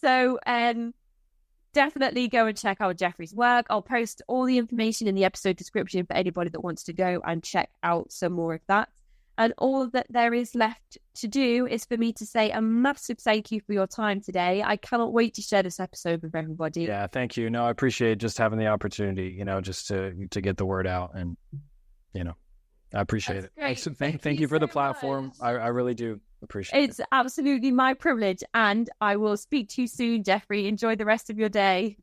So definitely go and check out Geoffrey's work. I'll post all the information in the episode description for anybody that wants to go and check out some more of that. And all that there is left to do is for me to say a massive thank you for your time today. I cannot wait to share this episode with everybody. Yeah, thank you. No, I appreciate just having the opportunity, just to get the word out, and, I appreciate it. Thank you for the platform. I really do appreciate it. It's absolutely my privilege, and I will speak to you soon, Geoffrey. Enjoy the rest of your day.